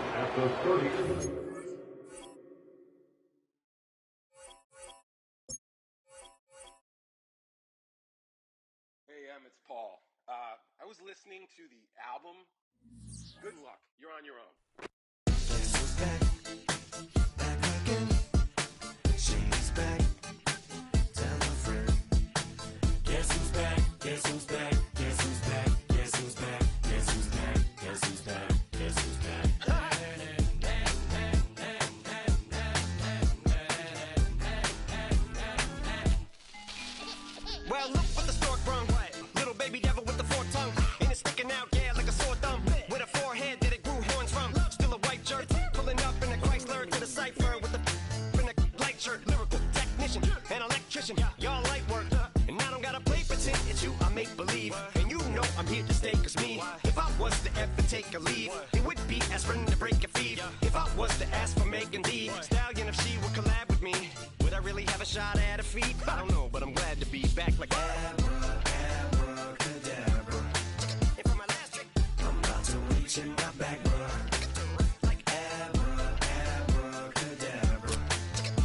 It's Paul. I was listening to the album. Good luck. You're on your own. Guess who's back? Back again. She's back. Tell a friend. Guess who's back? Guess who's back? Guess who's back? Guess who's back? Guess who's back? Guess who's back? Guess who's back? Well, look what the stork brung. Little baby devil with the forked tongue. And it's sticking out, yeah, like a sore thumb. With a forehead that it grew horns from. Still a white jerk. Pulling up in a Chrysler to the cipher with the in a light shirt. Lyrical technician and electrician. Y'all light work. And I don't gotta play pretend. It's you I make believe. me. If I was to ever take a leave, it would be aspirin to break your feet. If I was to ask for Megan D Stallion, if she would collab with me, would I really have a shot at a feat? I don't know, but I'm glad to be back like abracadabra. And for my last trick, I'm about to reach in my back, bruh. Like abracadabra.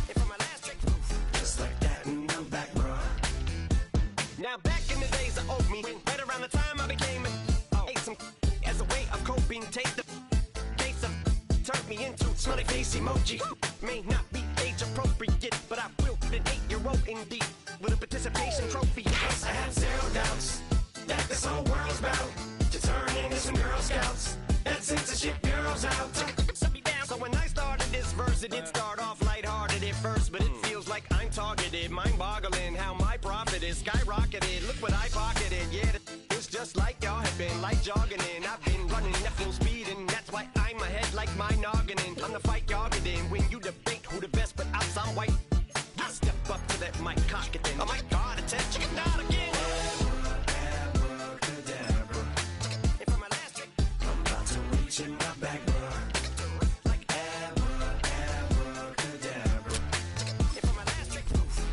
And for my last trick, just like that, and I'm back, bruh. Now back in the days of old me, right around the time I became ate some as a way of coping. Take the case of turned me into smelly face emoji. May not be age appropriate, but I will be an 8-year-old indeed with a participation trophy. Yes, I have zero doubts that this whole world's bound to turn into some Girl Scouts. That censorship bureau's out. Shut me down. So when I started this verse, it did start off lighthearted at first, but it feels like I'm targeted. Mind-boggling how my profit is skyrocketed. Look what I pocketed. Yeah, it's just like y'all have been like jogging in. I've been running at full speed, and that's why I'm ahead like my noggin. I'm the fight y'all get in when you debate who the best, but I'm some white. I step up to that mic, cock it then. Oh my God, attention, not again. Abracadabra. And for my last trick, I'm about to reach in my back, bruh. Like abracadabra. And for my last trick,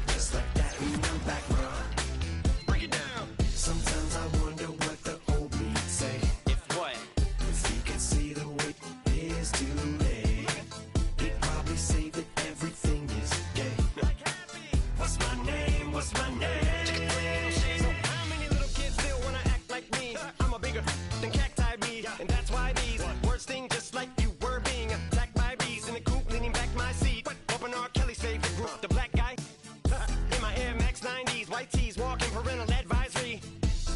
just like that, and I'm back, bruh. Break it down. Sometimes I wonder what the old me say. If what? If he could see the way it is today, he'd probably say that everything is gay. What's my name? What's my name? So how many little kids still wanna act like me? I'm a bigger than cacti bee, and that's why these words sting just like you were being attacked by bees in the coop, leaning back my seat. Open R. Kelly's favorite group, the black guy. In my Air Max 90s, white tees, walking parental advisory.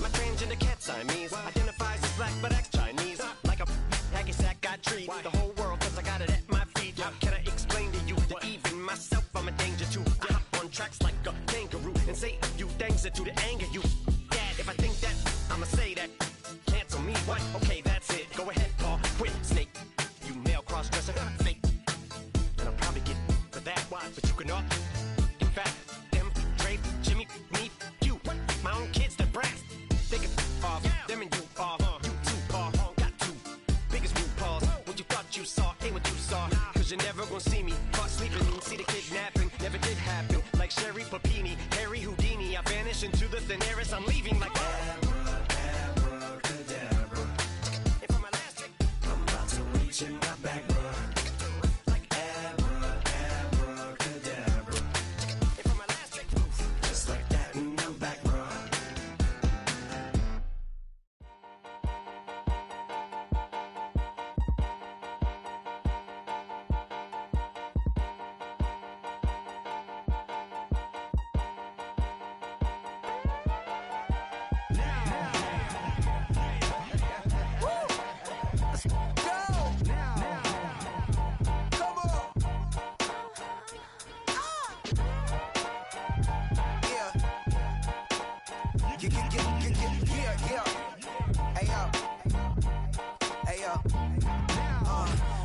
My transgender cat Siamese identifies as black but acts Chinese. Like a hacky sack, I treat the whole world cause I got it at my feet. How can I explain to you that even myself I'm a danger to? I hop on tracks like a kangaroo and say a few things that do to anger you. Dad, if I think that, I'ma say that. Cancel me, what? Okay, that's it. Go ahead, Paul, quit, snake. You male cross-dresser, fake. And I'll probably get for that, but you can all. In fact, them, Drake, Jimmy, me, you. My own kids, they're brass. They can off, them and you off. You too, Paul, got two biggest root paws. What you thought you saw ain't what you saw. Cause you're never gonna see me caught sleeping. See the kidnapping, never did happen. Like Sherry Papini, Harry Houdini. I vanish into the thin air as I'm leaving like abracadabra. And for my last trick, I'm about to reach in my back, bruh. Like abracadabra. And for my last trick, just like that, and I'm back, bruh.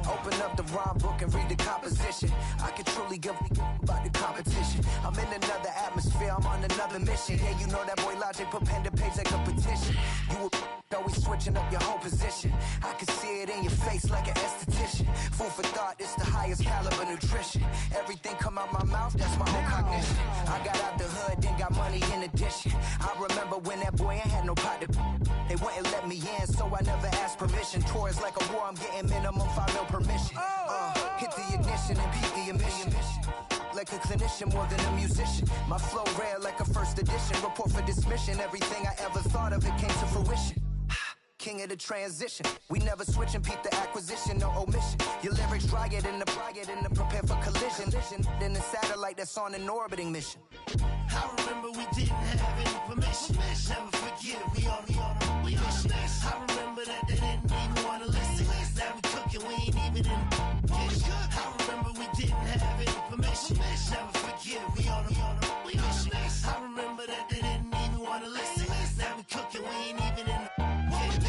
Open up the rhyme book and read the composition. I can truly give about the competition. I'm in another atmosphere, I'm on another mission. Yeah, you know that boy Logic put pen to page like a petition. You were always switching up your whole position. I can see it in your face like an esthetician. Food for thought, it's the highest caliber nutrition. Everything come out my mouth, that's my own cognition. I got out the hood, then got money in addition. I remember when that boy ain't had no pot to. They wouldn't let me in, so I never asked permission. Tours like a war, I'm getting minimum 5 mil permission. Hit the ignition and beat the emission. Like a clinician more than a musician. My flow rare like a first edition. Report for dismission. Everything I ever thought of, it came to fruition. King of the transition. We never switch and peep the acquisition, no omission. Your lyrics dry it in the prepare for collision. Then the satellite that's on an orbiting mission. I remember we didn't have any permission. Never forget we on the mission. I remember that they didn't even want to listen. Now we cooking, we ain't even in the kitchen. I remember we didn't have any permission. Never forget we on the mission. I remember that they didn't even want to listen. Now we cooking, we ain't even in the kitchen.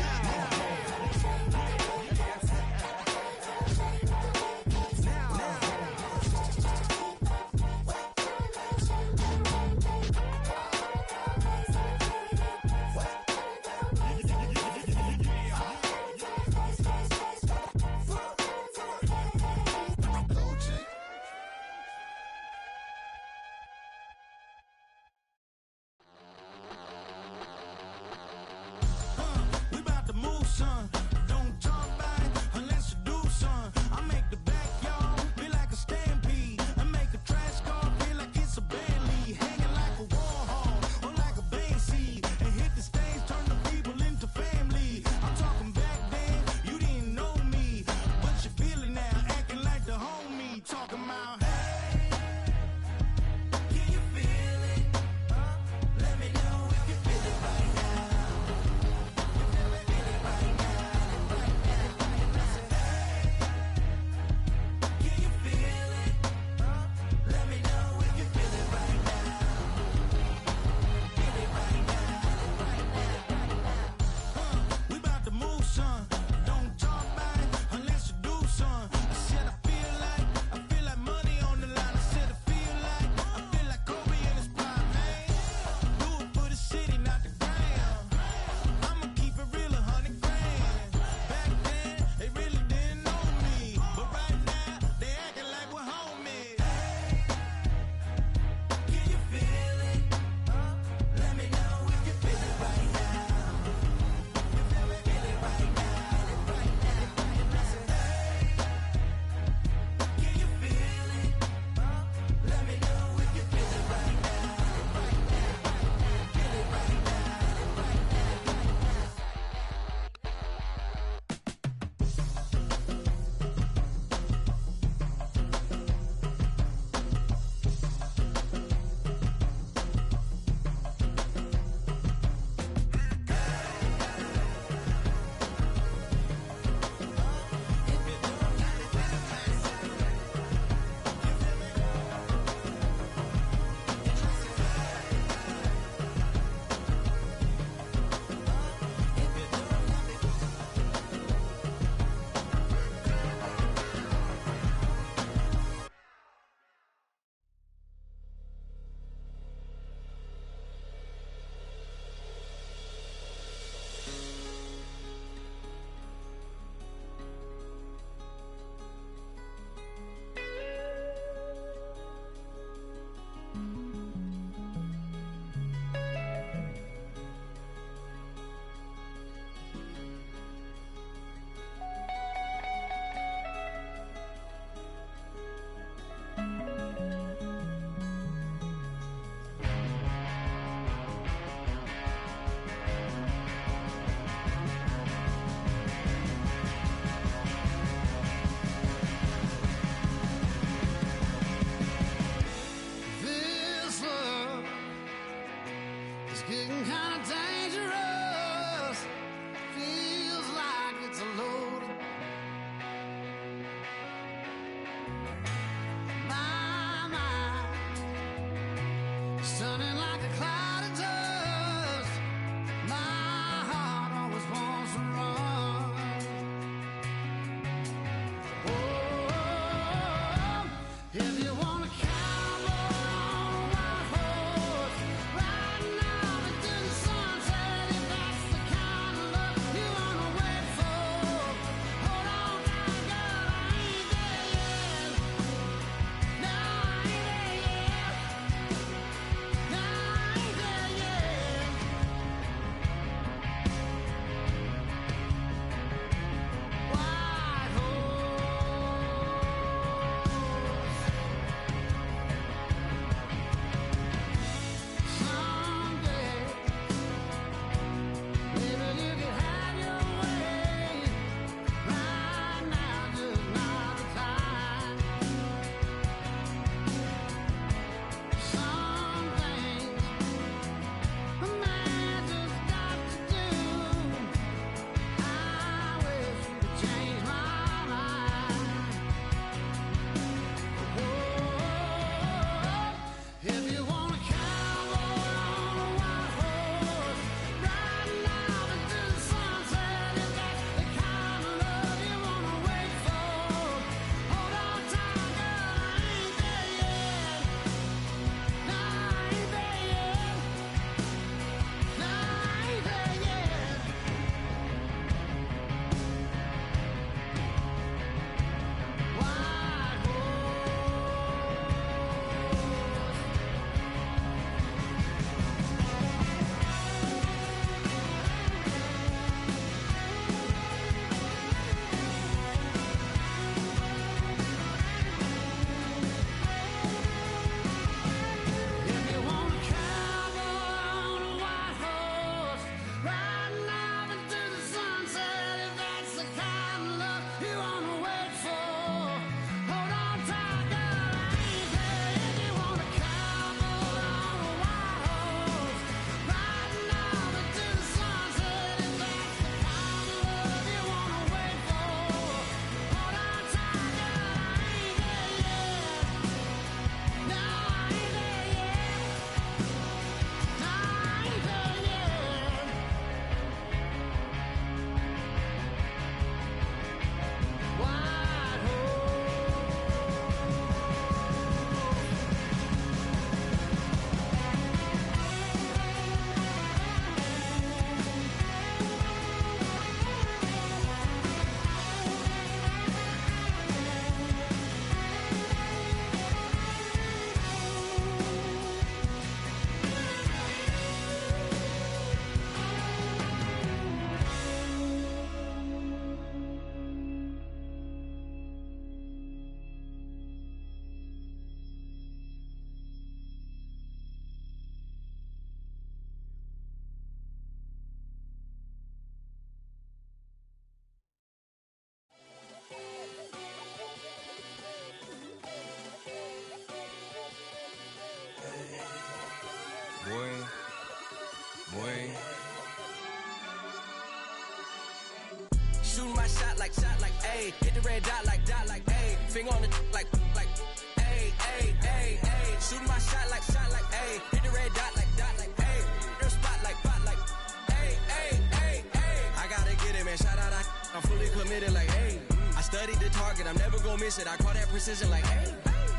Shooting my shot like, ayy. Hit the red dot like, ayy. Finger on the like, ayy, ayy, ayy, ayy. Shooting my shot like, ayy. Hit the red dot like, ayy. Their spot like, ayy, ayy, ayy, ayy. I gotta get it, man. Shout out, I'm fully committed like, ayy. I studied the target, I'm never gonna miss it. I call that precision like, ayy.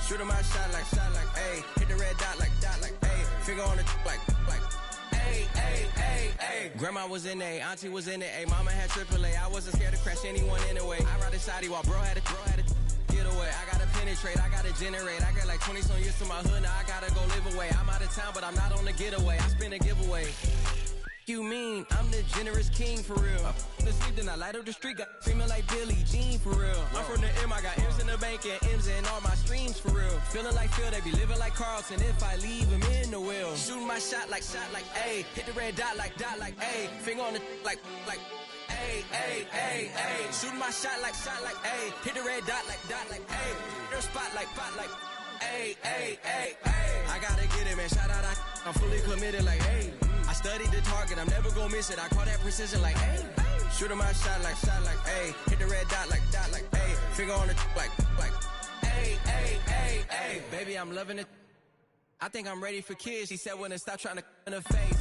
Shooting my shot like, ayy. Hit the red dot like, ayy. Finger on the like, ayy, ayy, ayy, ayy. Grandma was in A, auntie was in it, ayy. Mama had AAA, I wasn't scared to crash anyone anyway. I ride a shotty while bro had a get away. I gotta penetrate, I gotta generate. I got like 20 some years to my hood, now I gotta go live away. I'm out of town, but I'm not on the getaway. I spin a giveaway. You mean I'm the generous king for real? The sleep, then I light up the street, got screaming like Billie Jean for real. I'm from the M, I got M's in the bank and M's in all my streams for real. Feeling like Phil, they be living like Carlton if I leave him in the wheel. Shooting my shot like, ayy. Hit the red dot like, ayy. Finger on the like, ayy, ayy, ayy, ayy. Shooting my shot like, ayy. Hit the red dot like, ayy. Their spot like, ayy, ayy, ayy, ayy. I gotta get it, man. Shout out, I'm fully committed like, ayy. I studied the target, I'm never gonna miss it. I call that precision like, ayy. Shooting my shot like, ayy. Hit the red dot like, ayy. Finger on the like, ayy, ayy, ayy, ayy. Baby, I'm loving it. I think I'm ready for kids. She said when to stop trying to in her face.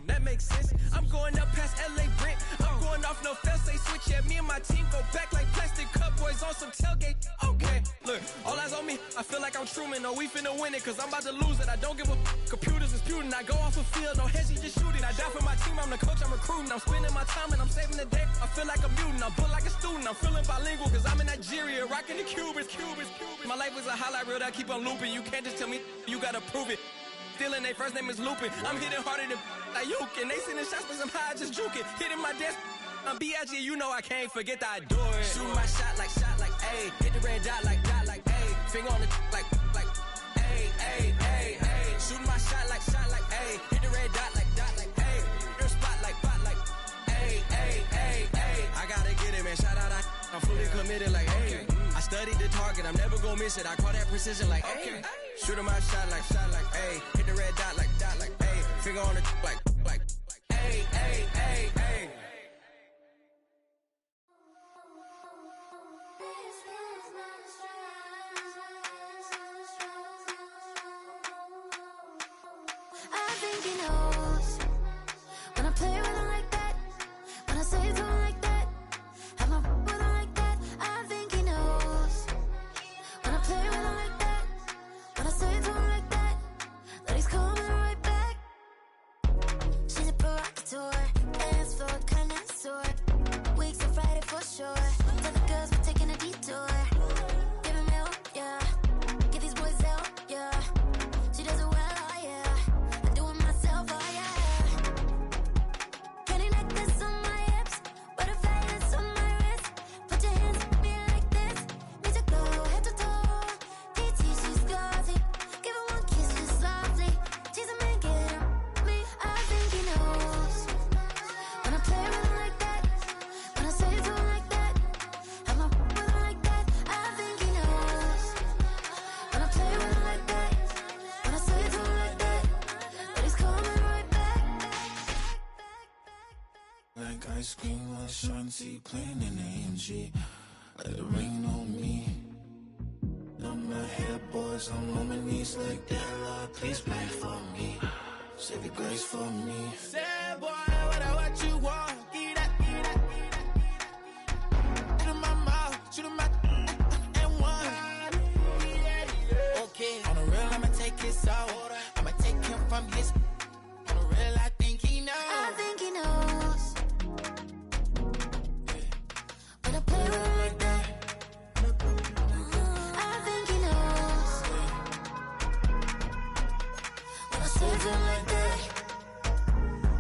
That makes sense. I'm going up past LA Brent. I'm going off no fail, say switch. Yeah, me and my team go back like plastic cup boys on some tailgate. Okay, look, all eyes on me. I feel like I'm Truman. No, we finna win it, cause I'm about to lose it. I don't give a computers disputing. I go off a field, no heads, just shooting. I die for my team, I'm the coach, I'm recruiting. I'm spending my time and I'm saving the day. I feel like a mutant, I'm built like a student. I'm feeling bilingual, cause I'm in Nigeria, rocking the Cubans. My life is a highlight reel that I keep on looping. You can't just tell me, you gotta prove it. Stealing, they first name is Lupin. I'm hitting harder than like Yukin. They sending shots for some high, just juking. Hitting my desk, I'm B.I.G. You know I can't forget that I do it. Shooting my shot like, ayy. Hit the red dot like, ayy. Finger on the like, ayy, ayy, ayy, ayy. Shooting my shot like, ayy. Hit the red dot like, ayy. Their spot like, ayy, ayy, ayy, ayy. I gotta get it, man. Shout out, I'm fully committed like, ayy. I studied the target, I'm never gonna miss it. I call that precision like, ayy. Shooting my shot like, ayy. Hit the red dot like, ayy. Finger on the like, ayy, ayy, ayy, ayy. I think he knows when I play with him like that, when I say to him like that, I'm up with him like that. I think he knows when I play with him like that, when I say to him like that, that he's coming right back. She's a provocateur, dance floor connoisseur, weeks on Friday for sure. Tell the girls we're taking a detour. Give him milk, yeah. Get these boys out, yeah. She does it well, oh yeah. I do it myself, oh yeah. Candy necklace on my hips, butterflies on my wrist. Put your hands on me like this. Need to go head to toe. DT, she's glossy. Give her one kiss just softly. She's a man, get him me. I think he knows when I play with him like that, when I say to him like that, I'm up with him like that. I think he knows when I play with him like that, when I say to him like that, that he's coming right back. Like ice cream on Shanty, playing in AMG. Let it rain on me. Now my head, boys, I'm on my knees like that. Lord, please pray for me. Save your grace for me. Say, boy, what you want? Eat that, eat that, eat that. Shoot in my mouth, shoot in my and one. Okay, on the real, I'ma take his soul. I'ma take him from his. On the real, I think he knows. I think he knows when I play with him like that. I think he knows when I say to him like that.